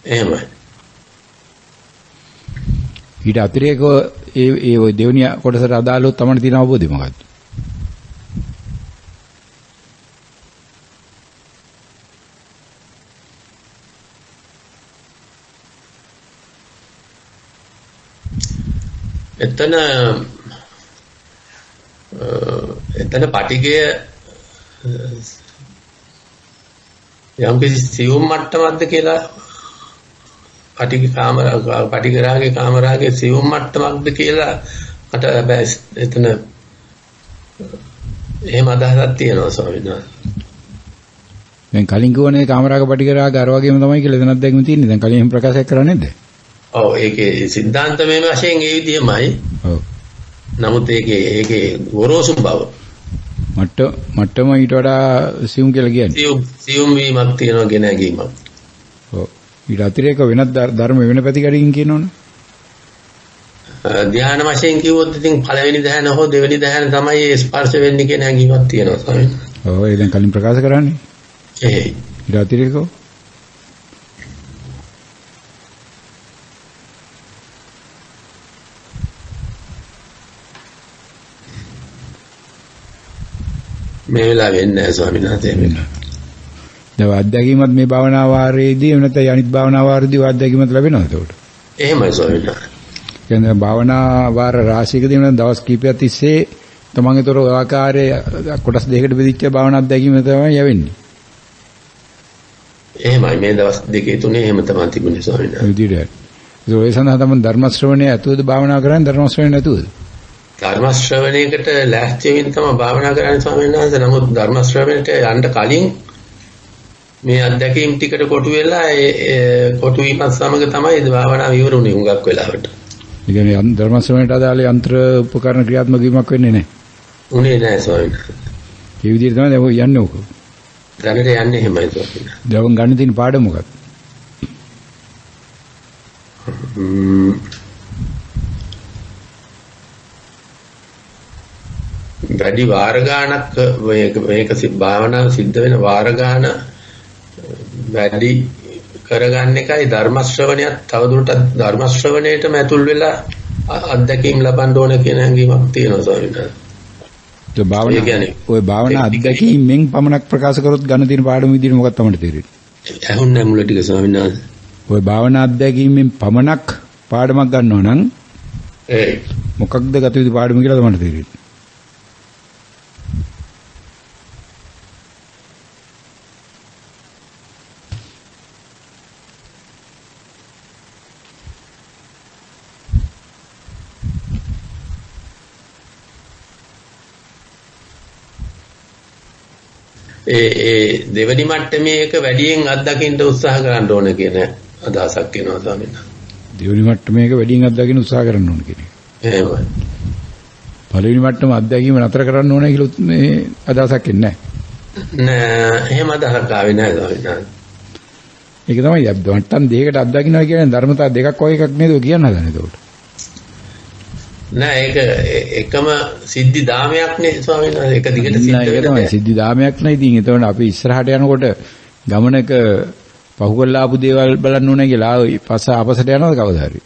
එහෙමයි. ඊට අතිරේකව ඒ ඔය දෙවෙනි කොටසට අදාළව තමයි තියෙන අවබෝධය මොකක්ද? එතන පටිගය යම් කිසි සියුම් මට්ටමක්ද කියලා පටිගරාගේ කාමරාගේ සියුම් මට්ටමක්ද කියලා මට බෑ එතන එහෙම අදහසක් තියෙනවා ස්වාමීන් වහන්සේ. දැන් කලින් කියවනේ කාමරාග පටිගරාග අර වගේම තමයි කියලා එතනක් දැක්ම තියෙන්නේ. දැන් කලින් එහෙම ප්‍රකාශයක් කරන්නේ නැද්ද? ඔව් ඒකේ සිද්ධාන්තමය වශයෙන් ඒ විදිහමයි. ඔව්. නමුත් ඒකේ ගොරෝසු බව මට්ටම ඊට වඩා සියුම් කියලා කියන්නේ. සියුම් වීමක් තියෙනවා ගෙන නැගීමක්. ඔව්. ඊට අතිරේක වෙනත් ධර්ම වෙන පැතිකඩකින් කියනවනේ. ධ්‍යාන වශයෙන් කිව්වොත් ඉතින් පළවෙනි ධ්‍යාන හෝ දෙවෙනි ධ්‍යාන තමයි ඒ ස්පර්ශ වෙන්නේ කියන හැඟීමක් තියෙනවා ස්වාමීන් වහන්සේ. ඔව් ඒ දැන් කලින් ප්‍රකාශ කරන්නේ. ඒ ඊට අතිරේකව මේ වෙලාව වෙන්නේ නැහැ ස්වාමීන් වහන්සේ. දැන් අත්දැකීමත් මේ භාවනා වාරයේදී වෙනත අනිත් භාවනා වාරයේදී අත්දැකීමත් ලැබෙනවද ඒකට? එහෙමයි ස්වාමීන් වහන්සේ. කියන්නේ භාවනා වාර රාශියකදී වෙන දවස් කිහිපයක් තිස්සේ තමන්ගේතර ආකාරයේ කොටස් දෙකකට බෙදිච්ච භාවනා අත්දැකීම තමයි යවෙන්නේ. එහෙමයි මේ දවස් දෙකේ තුනේ එහෙම තමයි තිබුණේ ස්වාමීන් වහන්සේ. විදිහට. ඒ සඳහා තමයි ධර්ම ශ්‍රවණය ඇතුවද භාවනා කරන්නේ ධර්ම ශ්‍රවණය නැතුවද? ධර්ම ශ්‍රවණයකට ලෑස්ති වෙමින් තමයි භාවනා කරන්නේ ස්වාමීන් වහන්සේ. නමුත් ධර්ම ශ්‍රවණයට යන්න කලින් මේ අත්දැකීම් ටිකට කොටු වෙලා ඒ කොටු වීමත් සමග තමයි භාවනාව ඉවරුනේ හුඟක් වෙලාවට. ඒ කියන්නේ ධර්ම ශ්‍රවණයට අදාළ යන්ත්‍ර උපකරණ ක්‍රියාත්මක වීමක් වෙන්නේ නැහැ. උනේ නැහැ ස්වාමීන් වහන්සේ. ඒ විදිහට තමයි දැන් ඔය යන්නේ ඔක. දැනට යන්නේ එහෙමයි ස්වාමීන් වහන්සේ. දැන් ගන්න තියෙන පාඩම මොකක්ද? වැඩි වාර ගානක් මේක භාවනාව සිද්ධ වෙන වාර ගාන වැඩි කරගන්න එකයි ධර්ම ශ්‍රවණයත් තවදුරටත් ධර්ම ශ්‍රවණයටම ඇතුල් වෙලා අත්දැකීම් ලබන්න ඕන කියන හැඟීමක් තියෙනවා ස්වාමීන් වහන්සේ. ඒ භාවනා අත්දැකීමෙන් පමණක් ප්‍රකාශ කරොත් ගන්න තියෙන පාඩම විදිහට මොකක්ද තමයි තේරෙන්නේ? ඇහුන්නේ මුල ටික ස්වාමීන් වහන්සේ. ওই භාවනා අත්දැකීමෙන් පමණක් පාඩමක් ගන්නවා නම් මොකක්ද ගත යුතු පාඩම කියලා තමයි තේරෙන්නේ. ඒ දෙවනි මට්ටමේ එක වැඩියෙන් අත්දකින්න උත්සාහ කරන්න ඕන කියන අදහසක් එනවා ස්වාමීන් වහන්සේ. දෙවනි මට්ටමේ එක වැඩියෙන් අත්දකින්න උත්සාහ කරන්න ඕන කියන එක. එහෙමයි. පළවෙනි මට්ටම අත්දැකීම නතර කරන්න ඕන කියලා මේ අදහසක් එන්නේ නැහැ. නෑ එහෙම අදහසක් ආවේ නැහැ ස්වාමීන් වහන්සේ. ඒක තමයි මට්ටම් දෙකකට අත්දකින්නවා කියන්නේ ධර්මතා දෙකක් වගේ එකක් නේද ඔය කියන්න හදන්නේ ඒකට. නෑ ඒක එකම සිද්ධි දාමයක් නේ ස්වාමීන් වහන්සේ. එක දිගට සිද්ධ වෙන ඒක තමයි සිද්ධි දාමයක් නේ. ඉතින් එතකොට අපි ඉස්සරහට යනකොට ගමනක පහු කරලා ආපු දේවල් බලන්න ඕනේ කියලා පස්ස අපසට යනවද කවදා හරි?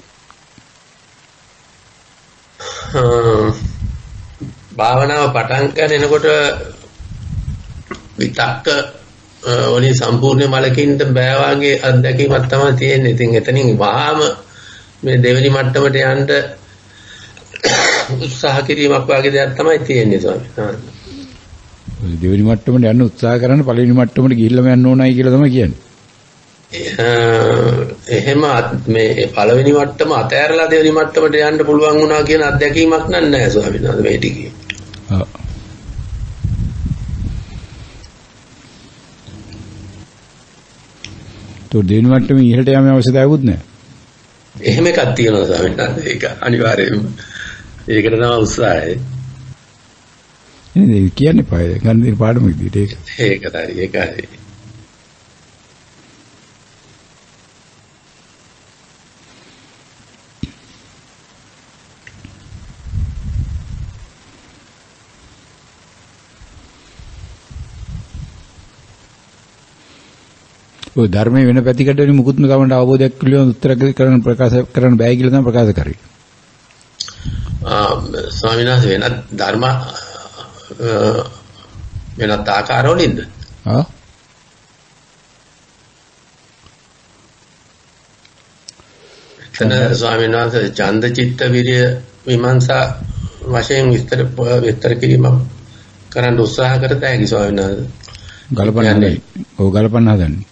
භාවනාව පටන් ගන්නකොට විතක්ක වලින් සම්පූර්ණ මලකින්ද බෑ වගේ අත්දැකීමක් තමයි තියෙන්නේ. ඉතින් එතනින් වහාම මේ දෙවෙනි මට්ටමට යන්න උත්සාහ කිරීමක් වගේ දෙයක් තමයි තියෙන්නේ ස්වාමීන් වහන්සේ. දෙවෙනි මට්ටමට යන්න උත්සාහ කරන පළවෙනි මට්ටමට ගිහිල්ලාම යන්න ඕනයි කියලා තමයි කියන්නේ. එහෙම මේ පළවෙනි මට්ටම අතෑරලා දෙවෙනි මට්ටමට යන්න පුළුවන් වුණා කියන අත්දැකීමක් නැහැ ස්වාමීන් වහන්සේ මේ ටිකේ. ඔව්. તો දෙවෙනි මට්ටමේ ඉහළට යෑමේ අවශ්‍යතාවයකුත් නැහැ. එහෙම එකක් තියෙනවා ස්වාමීන් වහන්සේ. ඒක අනිවාර්යයෙන්ම. ඒකට තමයි උත්සාහය. නේද? කියන්නේ පාය ගන්න දේ පාඩම විදිහට ඒක. ඒකයි ඒකයි. ඔය ධර්මයේ වෙන පැතිකඩ වලින් මුකුත්ම ගමන්ට අවබෝධයක් පිළිබඳව උත්තර කරන ප්‍රකාශ කරන්න බෑ කියලා තමයි ප්‍රකාශ කරේ. ස්වාමීන් වහන්සේ වෙනත් ධර්ම වෙනත් ආකාරවලින්ද? එතන ස්වාමීන් වහන්සේ ඡන්ද චිත්ත විරිය විමර්ශා වශයෙන් විස්තර කිරීමක් කරන්න උත්සාහ කරත හැකි ස්වාමීන් වහන්සේ. ගලපන්න හදන්නේ.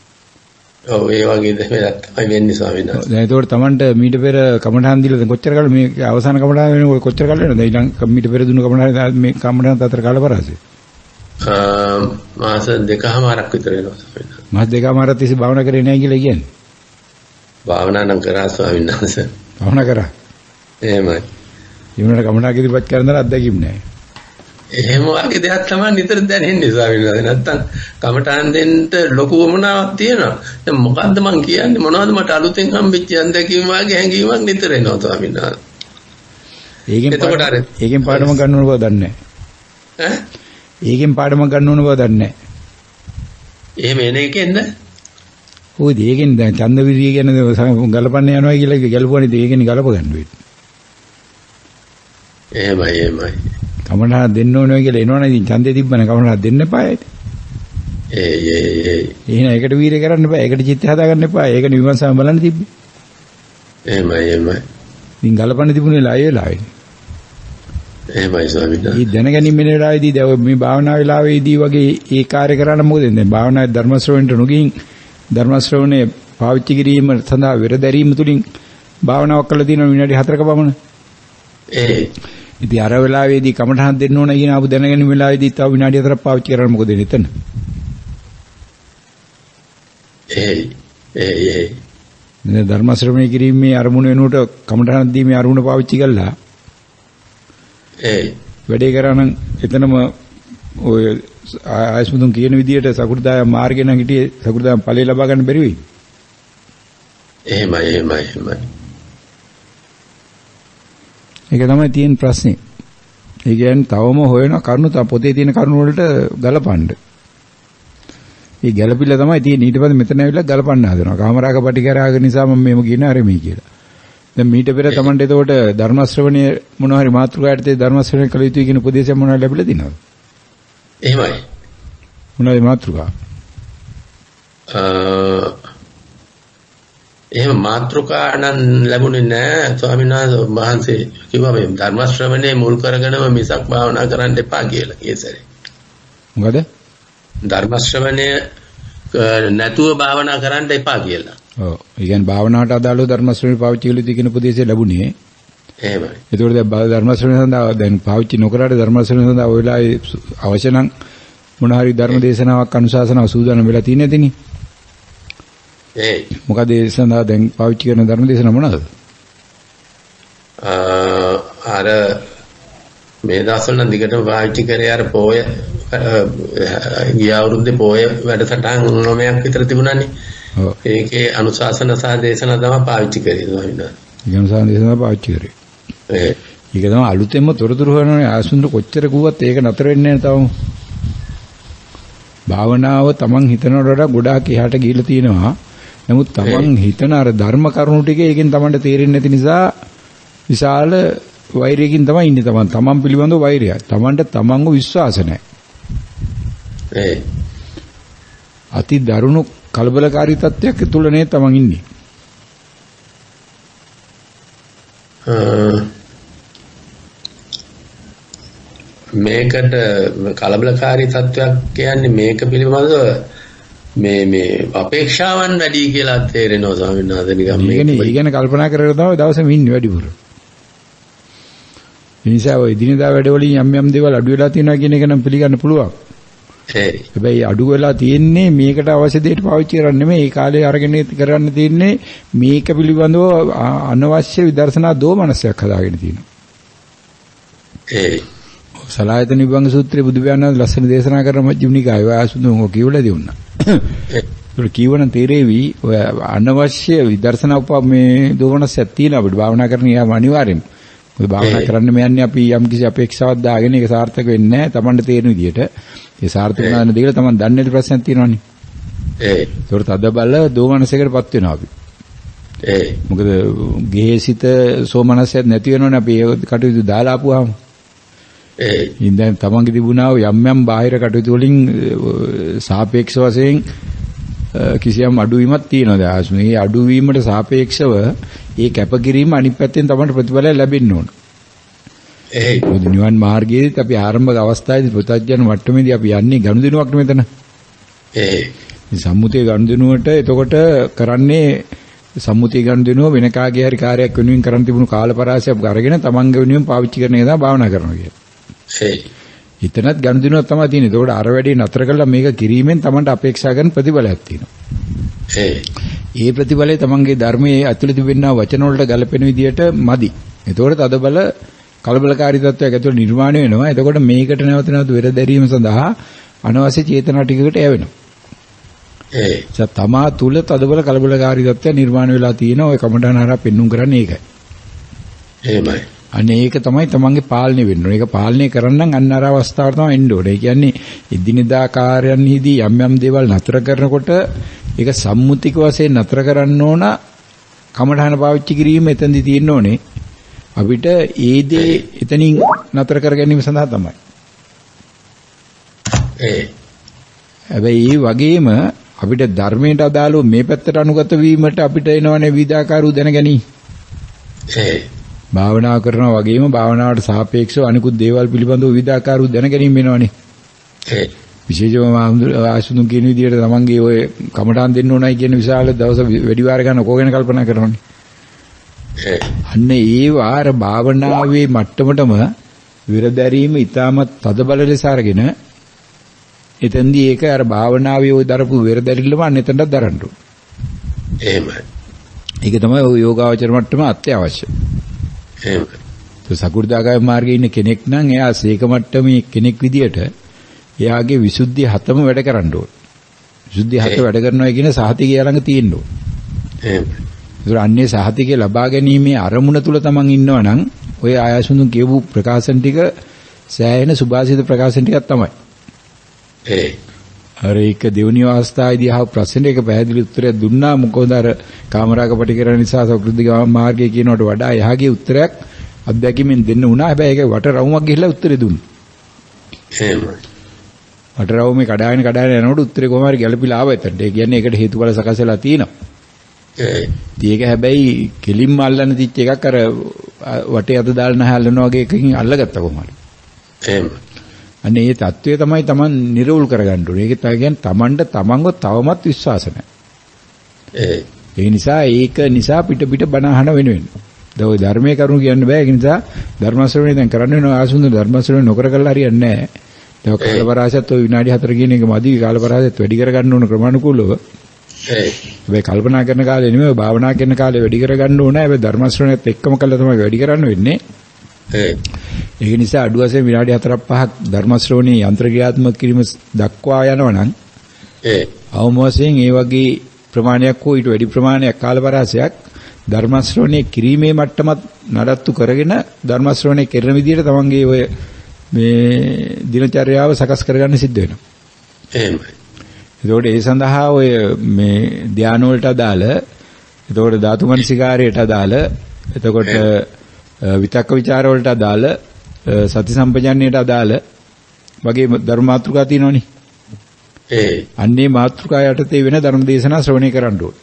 ඔව් ඒ වගේ දෙයක් තමයි වෙන්නේ ස්වාමීන් වහන්සේ. දැන් ඒතකොට Tamanට මීට පෙර කමඨාන් දීලා කොච්චර කාලෙ මේ අවසාන කමඨාන් වෙනකොට කොච්චර කාලෙ වෙනවද? ඊළඟ මීට පෙර දුන්න කමඨාන් මේ කමඨාන් අතර කාල පරාසය. මාස 2කමාරක් විතර වෙනවා ස්වාමීන් වහන්සේ. මාස 2කමාරක් තිස්සේ භාවනා කරේ නැහැ කියලා කියන්නේ. භාවනා නම් කරා ස්වාමීන් වහන්සේ. භාවනා කරා. එහෙමයි. ඊමණට කමඨාන් ඉදිරිපත් කරන දර අත්දැකීම් නැහැ. එහෙම වගේ දෙයක් තමයි නිතර දැනෙන්නේ ස්වාමීන් වහන්සේ. නැත්තම් කමඨාන් දෙන්න ලොකු වමනාවක් තියෙනවා. දැන් මොකද්ද මං කියන්නේ? මොනවද මට අලුතෙන් හම්බෙච්ච අත්දැකීම් වගේ හැඟීමක් නිතර එනවා ස්වාමීන් වහන්සේ. ඒකෙන් පාඩම ගන්න ඕන බව දන්නේ නැහැ. ඒකෙන් පාඩම ගන්න ඕන බව දන්නේ නැහැ. එහෙම එන එකෙන්ද? ඔය දෙයකින් දැන් ඡන්දවිරිය කියන ගලපන්න යනවා කියලා ගැලපුවානේ දෙයකින් ගලප ගන්න වෙන්නේ. එහෙමයි. කමඨාන් දෙන්න ඕනේ කියලා එනවනේ ඉතින් ඡන්දේ තිබ්බනේ කමඨාන් දෙන්න එපා ඒත්. එහෙනම් ඒකට වීරය කරන්න එපා. ඒකට චිත්ත හදාගන්න එපා. ඒකනේ විමර්ශන බලන්න තිබ්බේ. එහෙමයි. ඉතින් ගලපන්න තිබුණේ ලයි වෙලාවේ. එහෙමයි ස්වාමීන් වහන්සේ. මේ දැනගැනීම වෙන වෙලාවේදී දැන් මේ භාවනා වෙලාවේදී වගේ ඒ කාර්ය කරන්න මොකද දැන් භාවනාවේ ධර්ම ශ්‍රවණයට නොගින් ධර්ම ශ්‍රවණේ පාවිච්චි කිරීම සඳහා වෙරදැරීම තුලින් භාවනාවක් කළා දිනන විනාඩි 4ක පමණ. ඉතින් අර වෙලාවේදී කමඨහන් දෙන්න ඕන කියන ආපු දැනගැනීම වෙලාවේදී තව විනාඩි 4ක් පාවිච්චි කරන්න මොකද වෙන්නේ එතන? මේ ධර්ම ශ්‍රවණය කිරීමේ අරමුණ වෙනුවට කමඨහන් දීමේ අරමුණ පාවිච්චි කළා. වැඩේ කරා නම් එතනම ඔය ආයස්මුතුන් කියන විදිහට සකු르දාය මාර්ගේ නම් හිටියේ සකු르දාය ඵලය ලබා ගන්න බැරි වෙයි. එහෙමයි. ඒක තමයි තියෙන ප්‍රශ්නේ. ඒ කියන්නේ තවම හොයන කරුණු පොතේ තියෙන කරුණු වලට ගලපන්න. ඒ ගැළපිලා තමයි තියෙන්නේ. ඊට පස්සේ මෙතන ඇවිල්ලා ගලපන්න හදනවා. කාමරාග පටිඝරාග නිසා මම මේව කියන ආරෙමි කියලා. දැන් මීට පෙර තමන්ට එතකොට ධර්ම ශ්‍රවණය මොනවා හරි මාතෘකාවට ධර්ම ශ්‍රවණය කළ යුතුයි කියන උපදේශය මොනවද ලැබිලා තිනවද? එහෙමයි. මොනවද මාතෘකා? එහෙම මාතෘකා නම් ලැබුණේ නැහැ ස්වාමීන් වහන්සේ කිව්වා මේ ධර්ම ශ්‍රවණය මුල් කරගෙනම මිසක් භාවනා කරන්න එපා කියලා කීසරේ. මොකද? ධර්ම ශ්‍රවණය නැතුව භාවනා කරන්න එපා කියලා. ඔව්. ඒ කියන්නේ භාවනාවට අදාළව ධර්ම ශ්‍රවණය පාවිච්චි කළ යුතුයි කියන උපදේශය ලැබුණේ. එහෙමයි. ඒතකොට දැන් ධර්ම ශ්‍රවණය සඳහා දැන් පාවිච්චි නොකරට ධර්ම ශ්‍රවණය සඳහා ඔය වෙලාවේ අවශ්‍ය නම් මොන හරි ධර්ම දේශනාවක් අනුශාසනාවක් සූදානම් වෙලා තියෙන්නේ නැතිනේ. මොකද ඒ සඳහා දැන් පාවිච්චි කරන ධර්ම දේශනා මොනවාද? අර මේ දවස්වල නම් දිගටම පාවිච්චි කරේ අර පොය ගිය අවුරුද්දේ පොය වැඩසටහන් 9ක් විතර තිබුණානේ. ඔව්. ඒකේ අනුශාසන සහ දේශනා තමයි පාවිච්චි කරේ ස්වාමීන් වහන්සේ. ඒ අනුශාසන දේශනා පාවිච්චි කරේ. ඒක තමයි අලුතෙන්ම තොරතුරු හොයනනේ ආසුන්දර කොච්චර කිව්වත් ඒක නතර වෙන්නේ නැහැ තවම. භාවනාව තමන් හිතනවට වඩා ගොඩාක් එහාට ගිහිල්ලා තියෙනවා. නමුත් තමන් හිතන අර ධර්ම කරුණු ටික ඒකෙන් තමන්ට තේරෙන්නේ නැති නිසා විශාල වෛරයකින් තමයි ඉන්නේ තමන්. තමන් පිළිබඳව වෛරය. තමන්ට තමන්ව විශ්වාස නැහැ. අති දරුණු කලබලකාරී තත්ත්වයක් තුල නේ තමන් ඉන්නේ. මේකට කලබලකාරී තත්ත්වයක් කියන්නේ මේක පිළිබඳව මේ අපේක්ෂාවන් වැඩි කියලා තේරෙනවා ස්වාමීන් වහන්සේ නිකන් මේකනේ ඒ ගැන කල්පනා කරලා තමයි දවසම ඉන්නේ වැඩිපුර. ඒ නිසා ඔය දිනදා වැඩවලින් යම් දේවල් අඩු වෙලා තියෙනවා කියන එක නම් පිළිගන්න පුළුවන්. හැබැයි අඩු වෙලා තියෙන්නේ මේකට අවශ්‍ය දෙයට පාවිච්චි කරන්නේ නෙමෙයි. ඒ කාලේ අරගෙන කරන්න තියෙන්නේ මේක පිළිබඳව අනවශ්‍ය විදර්ශනා දෝමනසයක් හදාගෙන තියෙනවා. සලායතන විභංග සූත්‍රයේ බුදු පියාණන් ලස්සන දේශනා කරන මජ්ක්‍ධිමනිකාය ආසුදුම කියවලා දෙන්නා. ඒක කියවන තේරෙවි ඔය අනවශ්‍ය විදර්ශනා මේ දෝමනසයක් තියෙනවා අපිට භාවනා කරන්න යාම අනිවාර්යෙන්ම. මොකද භාවනා කරන්න මෙයන්නේ අපි යම් කිසි අපේක්ෂාවක් දාගෙන ඒක සාර්ථක වෙන්නේ නැහැ. Tamanට තේරෙන විදියට. ඒ සාර්ථක වෙන දෙයකට Taman දන්නේ නැති ප්‍රශ්නයක් තියෙනවනේ. ඒකට තද බල දෝමනසයකටපත් වෙනවා අපි. මොකද ගේසිත සෝමනසයක් නැති වෙනවනේ අපි ඒ කටයුතු දාලා ආපුවාම. ඉතින් තමන්ගේ තිබුණා යම් බාහිර කටයුතු වලින් සාපේක්ෂ වශයෙන් කිසියම් අඩුවීමක් තියෙනවා. දැන් මේ අඩුවීමට සාපේක්ෂව ඒ කැපකිරීම අනිත් පැත්තෙන් තමයි ප්‍රතිඵලය ලැබෙන්න ඕන. එහෙයි. නිවන් මාර්ගයේදී අපි ආරම්භක අවස්ථාවේදී පුතඥ මට්ටමේදී අපි යන්නේ ගනුදෙනුවක් මෙතන. එහෙයි. මේ සම්මුතිය ගනුදෙනුවට එතකොට කරන්නේ සම්මුතිය ගනුදෙනුව වෙන කාගේ හරි කාර්යයක් වෙනුවෙන් කරන් තිබුණු කාලපරාසයක් අරගෙන තමන්ගේ වෙනුවෙන් පාවිච්චි කරන එක තමයි භාවනා කරනවා කියන්නේ. එහෙයි. හිතනත් ගනුදෙනුවක් තමයි තියෙන්නේ. එතකොට අර වැඩේ නතර කළා මේක කිරීමෙන් තමන්ට අපේක්ෂා කරන ප්‍රතිඵලයක් තියෙනවා. ඒ ප්‍රතිඵලය තමන්ගේ ධර්මයේ ඇතුළත තිබෙනා වචන වලට ගැලපෙන විදිහට මදි. එතකොට තදබල කලබලකාරී තත්ත්වයක් ඇතුළේ නිර්මාණය වෙනවා. එතකොට මේකට නැවත නැවත වෙර දැරීම සඳහා අනවශ්‍ය චේතනා ටිකකට යවෙනවා. තමා තුල තදබල කලබලකාරී තත්ත්වයක් නිර්මාණය වෙලා තියෙනවා. ඔය කමඩහන හරහා පෙන්눔 කරන්නේ ඒකයි. එහෙමයි. අනේ ඒක තමයි තමන්ගේ පාලනය වෙන්න ඕනේ. ඒක පාලනය කරන්න අන්න අර අවස්ථාවට තමයි එන්න ඕනේ. ඒ කියන්නේ එදිනෙදා කාර්යයන්හිදී යම් යම් දේවල් නතර කරනකොට ඒක සම්මුතික වශයෙන් නතර කරන්න ඕන. කමඨහන පාවිච්චි කිරීම එතනදී තියෙන්න ඕනේ. අපිට ඒ දේ එතනින් නතර කර ගැනීම සඳහා තමයි. හැබැයි ඒ වගේම අපිට ධර්මයට අදාළව මේ පැත්තට අනුගත වීමට අපිට එනවනේ විවිධාකාර දැනගැනීම්. භාවනා කරනවා වගේම භාවනාවට සාපේක්ෂව අනිකුත් දේවල් පිළිබඳව විවිධාකාර දැනගැනීම් වෙනවනේ. විශේෂයෙන්ම ආසුතුන් කියන විදිහට තමන්ගේ ඔය කමඨාන් දෙන්න ඕනයි කියන විශාල දවස වැඩි වාර ගන්න කෝගෙන කල්පනා කරනවානේ. අන්න ඒ වාර භාවනාවේ මට්ටමටම විරදැරීම ඊටමත් තදබල ලෙස අරගෙන එතෙන්දී ඒක අර භාවනාවේ ওই දරපු විරදැරිල්ලම අන්න එතනට දරන්න ඕනේ. එහෙමයි. ඒක තමයි ඔය යෝගාවචර මට්ටම අත්‍යවශ්‍ය. එහෙමයි. તો සකු르දාගාමී මාර්ගයේ ඉන්න කෙනෙක් නම් එයා සීක මට්ටමේ කෙනෙක් විදියට එයාගේ විසුද්ධි හතම වැඩ කරන්න ඕනේ. විසුද්ධි හත වැඩ කරනවා කියන සහතිකය ළඟ තියෙන්න ඕනේ. එහෙමයි. ඒතර අන්නේ සහතිකය ලබා ගැනීමේ අරමුණ තුල තමන් ඉන්නවා නම් ඔය ආයසුඳුන් කියපු ප්‍රකාශන ටික සෑහෙන සුභාසිත ප්‍රකාශන ටිකක් තමයි. අර ඒක දෙවනි අවස්ථාවේදී අහපු ප්‍රශ්නෙට පැහැදිලි උත්තරයක් දුන්නා. මොකද අර කාමරාග පටිකරණ නිසා සකු르දාගාමී මාර්ගය කියනකට වඩා එහාගේ උත්තරයක් අත්දැකීමෙන් දෙන්න උනා. හැබැයි ඒක වට රවුමක් ගිහිල්ලා උත්තරේ දුන්නා. එහෙමයි. වට රවුමේ කඩාගෙන යනකොට උත්තරේ කොහොම හරි ගැළපිලා ආවා එතනට. ඒ කියන්නේ ඒකට හේතුඵල සකස් වෙලා තියෙනවා. ඒක හැබැයි කෙලින්ම අල්ලන්න තිච්ච එකක් අර වටේ අත දාලා නැහැ අල්ලනවා වගේ එකකින් අල්ලගත්තා කොහොම හරි. එහෙමයි. අනේ මේ தત્ත්වය තමයි Taman නිරවුල් කරගන්න ඕනේ. ඒක තමයි කියන්නේ Tamanට Tamanව තවමත් විශ්වාස නැහැ. ඒ නිසා පිට බණ අහන වෙනුවෙන්. දැන් ඔය ධර්මයේ කරුණු කියන්න බෑ. ඒක නිසා ධර්ම ශ්‍රවණය දැන් කරන්න වෙනවා. ආසුන්ද ධර්ම ශ්‍රවණය නොකර කළා හරියන්නේ නැහැ. දැන් කාලපරාසයත් ඔය විනාඩි 4 කියන එක මදි. කාලපරාසයත් වැඩි කරගන්න ඕන ක්‍රමානුකූලව. හැබැයි කල්පනා කරන කාලේ නෙමෙයි භාවනා කරන කාලේ වැඩි කරගන්න ඕනේ. හැබැයි ධර්ම ශ්‍රවණයත් එක්කම කළා තමයි වැඩි කරන්න වෙන්නේ. ඒක නිසා අඩු වශයෙන් විනාඩි 4-5ක් ධර්ම ශ්‍රවණී යන්ත්‍ර ක්‍රියාත්මක කිරීම දක්වා යනවා නම් අවම වශයෙන් ඒ වගේ ප්‍රමාණයක් හෝ ඊට වැඩි ප්‍රමාණයක් කාලපරාසයක් ධර්ම ශ්‍රවණී කිරීමේ මට්ටමත් නඩත්තු කරගෙන ධර්ම ශ්‍රවණී කරන විදිහට තමන්ගේ ඔය මේ දිනචර්යාව සකස් කරගන්න සිද්ධ වෙනවා. එහෙමයි. ඒකෝට ඒ සඳහා ඔය මේ ධානය වලට අදාළ එතකොට ධාතු මනසිකාරයට අදාළ එතකොට විතක්ක ਵਿਚාර වලට අදාළ සති සම්පජන්ණයට අදාළ වගේ ධර්ම මාතෘකා තියෙනවනේ. අන්නේ මාතෘකා යටතේ වෙන ධර්ම දේශනා ශ්‍රවණය කරන්න ඕනේ.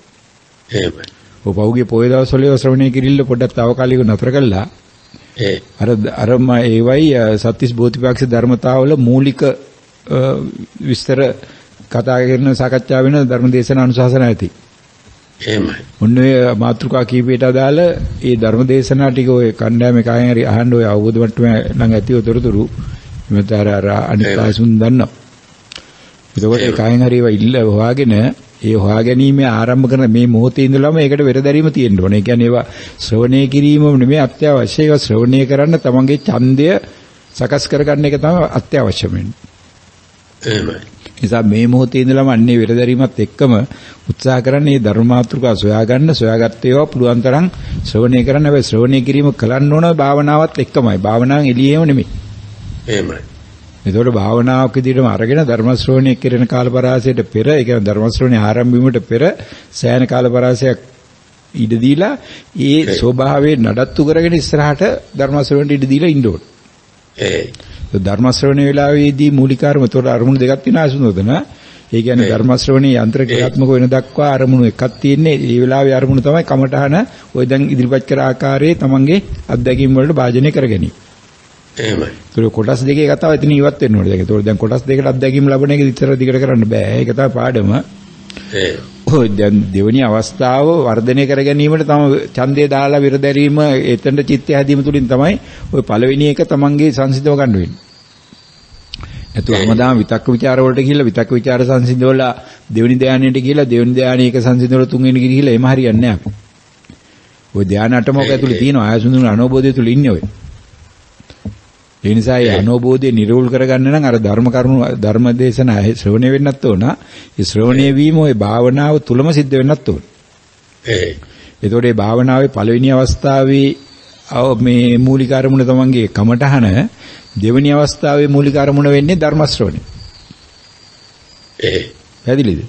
එහෙමයි. ඔය පෞගේ පොය දවස්වල ශ්‍රවණය කිරිල්ල පොඩ්ඩක් తాවකාලිකව නතර කළා. අර ඒවයි සත්‍තිස් බෝධිපාක්ෂ ධර්මතාවල මූලික විස්තර කතා කරන සාකච්ඡා වෙන ධර්ම දේශනා අනුශාසන ඇති. එහෙමයි. ඔන්නේ මාතෘකා කීපයට අදාළ ඒ ධර්ම දේශනා ටික ඔය කණ්ඩායමේ කායෙන් හරි අහන්න ඔය අවබෝධ මට්ටම නම් ඇතිව තොරතුරු මෙතන අර අනිත් ආසුන් දන්නවා. ඒකෝට ඒ කායෙන් හරි ඒවා ඉල්ල හොයාගෙන ඒ හොයා ගැනීමේ ආරම්භ කරන මේ මොහොතේ ඉඳලම ඒකට වෙරදැරීම තියෙන්න ඕනේ. ඒ කියන්නේ ඒවා ශ්‍රවණය කිරීමම නෙමෙයි අත්‍යවශ්‍ය. ඒක ශ්‍රවණය කරන්න තමන්ගේ ඡන්දය සකස් කරගන්න එක තමයි අත්‍යවශ්‍ය වෙන්නේ. එහෙමයි. නිසා මේ මොහොතේ ඉඳලම අන්නේ වෙරදැරීමත් එක්කම උත්සාහ කරන්නේ මේ ධර්ම මාතෘකා සොයාගත්ත ඒවා පුළුවන් තරම් ශ්‍රවණය කරන්න. හැබැයි ශ්‍රවණය කිරීම කලන්න ඕන භාවනාවත් එක්කමයි. භාවනාවෙන් එළියෙම නෙමෙයි. එහෙමයි. ඒතකොට භාවනාවක් විදිහටම අරගෙන ධර්ම ශ්‍රවණය කරන කාලපරාසයට පෙර, ඒ කියන්නේ ධර්ම ශ්‍රවණය ආරම්භ වීමට පෙර සෑහෙන කාලපරාසයක් ඉඩ දීලා ඒ ස්වභාවයෙන් නඩත්තු කරගෙන ඉස්සරහට ධර්ම ශ්‍රවණයට ඉඩ දීලා ඉන්න ඕනේ. ධර්ම ශ්‍රවණය වෙලාවේදී මූලික අරමුණ උතර අරමුණු දෙකක් තියෙනවා අසුනොතන. ඒ කියන්නේ ධර්ම ශ්‍රවණේ යන්ත්‍ර ක්‍රියාත්මක වෙන දක්වා අරමුණු එකක් තියෙන්නේ. ඒ වෙලාවේ අරමුණු තමයි කමඨහන ඔය දැන් ඉදිරිපත් කර ආකාරයේ තමන්ගේ අත්දැකීම් වලට භාජනය කර ගැනීම. එහෙමයි. ඒක කොටස් දෙකේ කතාව එතන ඉවත් වෙන්න ඕනේ. ඒක දැන් කොටස් දෙකට අත්දැකීම් ලැබෙන එක විතර දිගට කරන්න බෑ. ඒක තමයි පාඩම. ඔය දැන් දෙවෙනි අවස්ථාව වර්ධනය කර ගැනීමට තම ඡන්දය දාලා විරදැරීම එතනට චිත්තය හැදීම තුලින් තමයි ඔය පළවෙනි එක තමන්ගේ සංසිඳව ගන්න වෙන්නේ. එතකොට හැමදාම විතක්ක ਵਿਚාර වලට ගිහිල්ලා විතක්ක විචාර සංසිඳවලා දෙවෙනි ධානයට ගිහිල්ලා දෙවෙනි ධානයේ එක සංසිඳවලා තුන්වෙනි ගිහිල්ලා එම හරියන්නේ නැහැ අපි. ඔය ධාන අටමක ඇතුලේ තියෙනවා ආයසුඳුන අනෝබෝධය තුල ඉන්නේ ඔය. ඒ නිසා ඒ අනෝබෝධය නිරෝල් කරගන්න නම් අර ධර්ම දේශනා ශ්‍රවණය වෙන්නත් ඕන. ඒ ශ්‍රවණය වීම ඔය භාවනාව තුලම සිද්ධ වෙන්නත් ඕන. එතකොට මේ භාවනාවේ පළවෙනි අවස්ථාවේ මේ මූලික අරමුණ තමන්ගේ කමඨහන දෙවෙනි අවස්ථාවේ මූලික අරමුණ වෙන්නේ ධර්ම ශ්‍රවණය. පැහැදිලිද?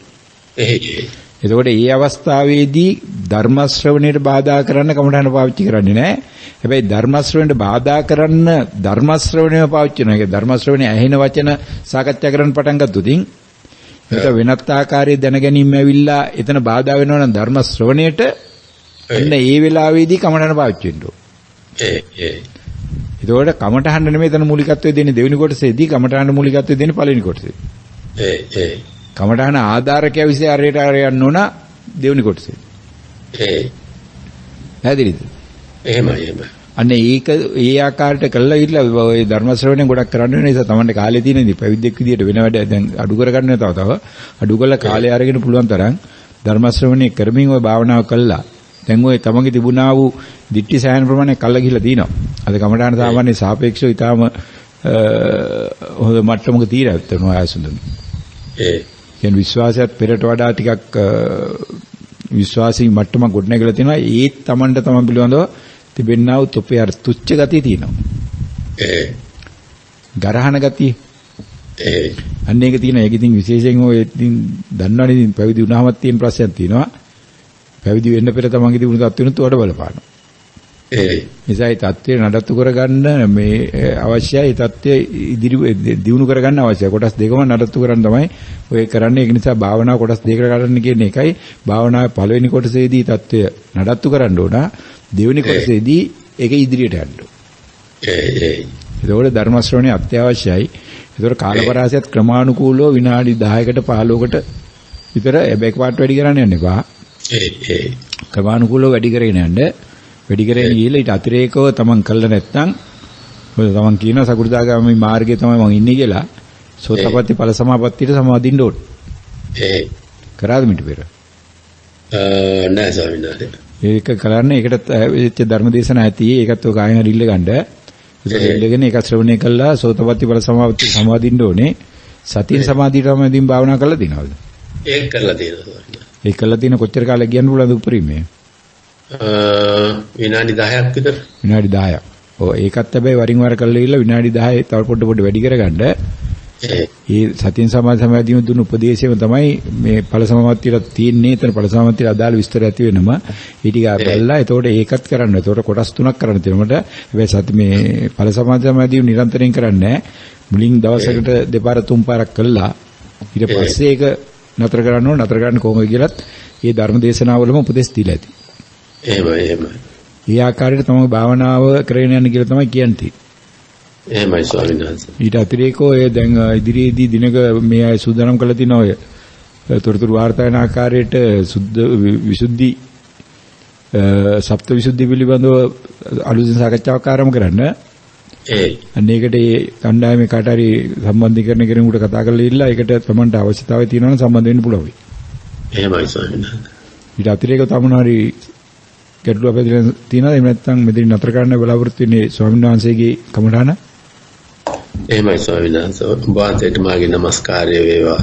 එතකොට මේ අවස්ථාවේදී ධර්ම ශ්‍රවණයට බාධා කරන්න කමඨහන පාවිච්චි කරන්නේ නැහැ. හැබැයි ධර්ම ශ්‍රවණයට බාධා කරන්න ධර්ම ශ්‍රවණයම පාවිච්චි කරනවා. ඒක ධර්ම ශ්‍රවණය ඇහෙන වචන සාකච්ඡා කරන්න පටන් ගත්තොත් ඒක වෙනත් ආකාරයේ දැනගැනීම ඇවිල්ලා එතන බාධා වෙනවා නම් ධර්ම ශ්‍රවණයට එන්න ඒ වෙලාවේදී කමඨහන පාවිච්චි වෙන්න ඕනේ. ඒතකොට කමඨහන නෙමෙයි එතන මූලිකත්වය දෙන්නේ දෙවෙනි කොටසේදී කමඨහන මූලිකත්වය දෙන්නේ පළවෙනි කොටසේ. කමඨහන ආධාරකය විශ්ේ අරයට යන්න ඕන දෙවෙනි කොටසේ. පැහැදිලිද? එහෙමයි. අන්න ඒක ඒ ආකාරයට කළා ඉట్లా ඔය ධර්ම ශ්‍රවණය ගොඩක් කරන්න වෙන නිසා තමන්ට කාලේ තියෙනදී පැවිද්දෙක් විදියට වෙන වැඩ දැන් අඩු කරගන්න තව අඩු කළා කාලය අරගෙන පුළුවන් තරම් ධර්ම ශ්‍රවණය කරමින් ඔය භාවනාව කළා. දැන් ඔය තමන්ගේ තිබුණා වූ දිට්ඨි සෑහෙන ප්‍රමාණයක් කල්ලා ගිහිල්ලා තිනවා. අද කමඨාන සාමාන්‍ය සාපේක්ෂව ඊටාම හොඳ මට්ටමක తీරා ඇත්තම ආයසුඳුන. කියන්නේ විශ්වාසයත් පෙරට වඩා ටිකක් විශ්වාසී මට්ටමක් ගොඩනැගලා තිනවා. ඒත් තමන්ට තමන් පිළිබඳව තිබෙන්නා වූ තොපේ අර තුච්ච ගතිය තියෙනවා. ගරහන ගතිය. අන්න ඒක තියෙනවා. ඒක ඉතින් විශේෂයෙන් ඔය ඉතින් දන්නවනේ ඉතින් පැවිදි වුණාමත් තියෙන ප්‍රශ්නයක් තියෙනවා. පැවිදි වෙන්න පෙර තමන්ගේ තිබුණු තත්ත්වෙනුත් උඩ බලපානවා. නිසා ඒ தත්ත්වය නඩත්තු කරගන්න මේ අවශ්‍යයි. ඒ தත්ත්වය ඉදිරි දියුණු කරගන්න අවශ්‍යයි. කොටස් දෙකම නඩත්තු කරන්න තමයි ඔය කරන්නේ. ඒක නිසා භාවනාව කොටස් දෙකකට ගන්න කියන එකයි භාවනාවේ පළවෙනි කොටසේදී தත්ත්වය නඩත්තු කරන්න ඕන. දෙවෙනි කොටසේදී ඒක ඉදිරියට යන්න ඕන. ඒකෝට ධර්ම ශ්‍රවණය අත්‍යවශ්‍යයි. ඒතර කාලපරාසයත් ක්‍රමානුකූලව විනාඩි 10කට 15කට විතර එකපාරට වැඩි කරන්න යන්න එපා. ක්‍රමානුකූලව වැඩි කරගෙන යන්න. වැඩි කරගෙන ගිහලා ඊට අතිරේකව තමන් කළා නැත්නම් ඔය තමන් කියන සකු르දාගාමී මාර්ගයේ තමයි මම ඉන්නේ කියලා සෝතපට්ටි ඵල සමාපත්තියට සමාදින්න ඕනේ. කරාද මිට පෙර? නෑ ස්වාමීන් වහන්සේ. ඒක කරන්න ඒකට ධර්මදේශනා ඇති. ඒකත් ඔය කායෙන් හරි ඉල්ල ගන්න. ඒක ඉල්ලගෙන ඒක ශ්‍රවණය කළා සෝතපට්ටි ඵල සමාපත්තිය සමාදින්න ඕනේ. සතිය සමාධියටම ඉදින් භාවනා කරලා දිනවද? ඒක කරලා තියෙනවා. ඒක කරලා තියෙන කොච්චර කාලයක් කියන්න පුළුවන්ද උපරිමේ? විනාඩි 10ක් විතර. විනාඩි 10ක්. ඔව් ඒකත් හැබැයි වරින් වර කරලා ඉල්ල විනාඩි 10 තව පොඩ වැඩි කරගන්න. ඒ සතිය සමාධියම දුන්න උපදේශයම තමයි මේ ඵල සමාපත්තියට තියෙන්නේ. එතන ඵල සමාපත්තියට අදාළ විස්තර ඇති වෙනම ඊ ටික බලලා එතකොට ඒකත් කරන්න. එතකොට කොටස් තුනක් කරන්න තියෙනකොට හැබැයි සති මේ ඵල සමාධිය නිරන්තරයෙන් කරන්නේ නැහැ. මුලින් දවසකට දෙපාර තුන් පාරක් කළා. ඊට පස්සේ ඒක නතර කරන්න ඕන. නතර කරන්න කොහොමද කියලාත් මේ ධර්ම දේශනාවලම උපදෙස් දීලා ඇති. එහෙමයි. ඒ ආකාරයට තමයි භාවනාව කරගෙන යන්න කියලා තමයි කියන්නේ. එහෙමයි ස්වාමීන් වහන්සේ. ඊට අතිරේකව ඒ දැන් ඉදිරියේදී දිනක මේ අය සූදානම් කරලා තිනවා ඔය තොරතුරු වාර්තා වෙන ආකාරයට සුද්ධ විසුද්ධි සප්ත විසුද්ධි පිළිබඳව අලුතින් සාකච්ඡාවක් ආරම්භ කරන්න. අන්න ඒකට ඒ කණ්ඩායමේ කාට හරි සම්බන්ධීකරණ කෙනෙකුට කතා කරලා ඉල්ලලා ඒකට තමන්ට අවශ්‍යතාවය තියෙනවා නම් සම්බන්ධ වෙන්න පුළුවන්. එහෙමයි ස්වාමීන් වහන්සේ. ඊට අතිරේකව තමන්හරි ගැටලුවක් පැතිරෙන තියෙනවා. එහෙම නැත්නම් මෙතන නතර කරන්න බලාපොරොත්තු වෙන්නේ ස්වාමීන් වහන්සේගේ කමඨාන. එහෙමයි ස්වාමීන් වහන්සේ. ඔබ වහන්සේට මාගේ নমස්කාරය වේවා.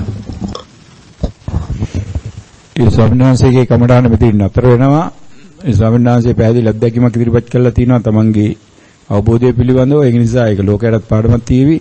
ඒ ස්වාමීන් වහන්සේගේ කමඨාන මෙතන නතර වෙනවා. ඒ ස්වාමීන් වහන්සේ පැහැදිලි අත්දැකීමක් ඉදිරිපත් කළා තියෙනවා තමන්ගේ අවබෝධය පිළිබඳව. ඒක නිසා ඒක ලෝකයටත් පාඩමක් තියෙවි.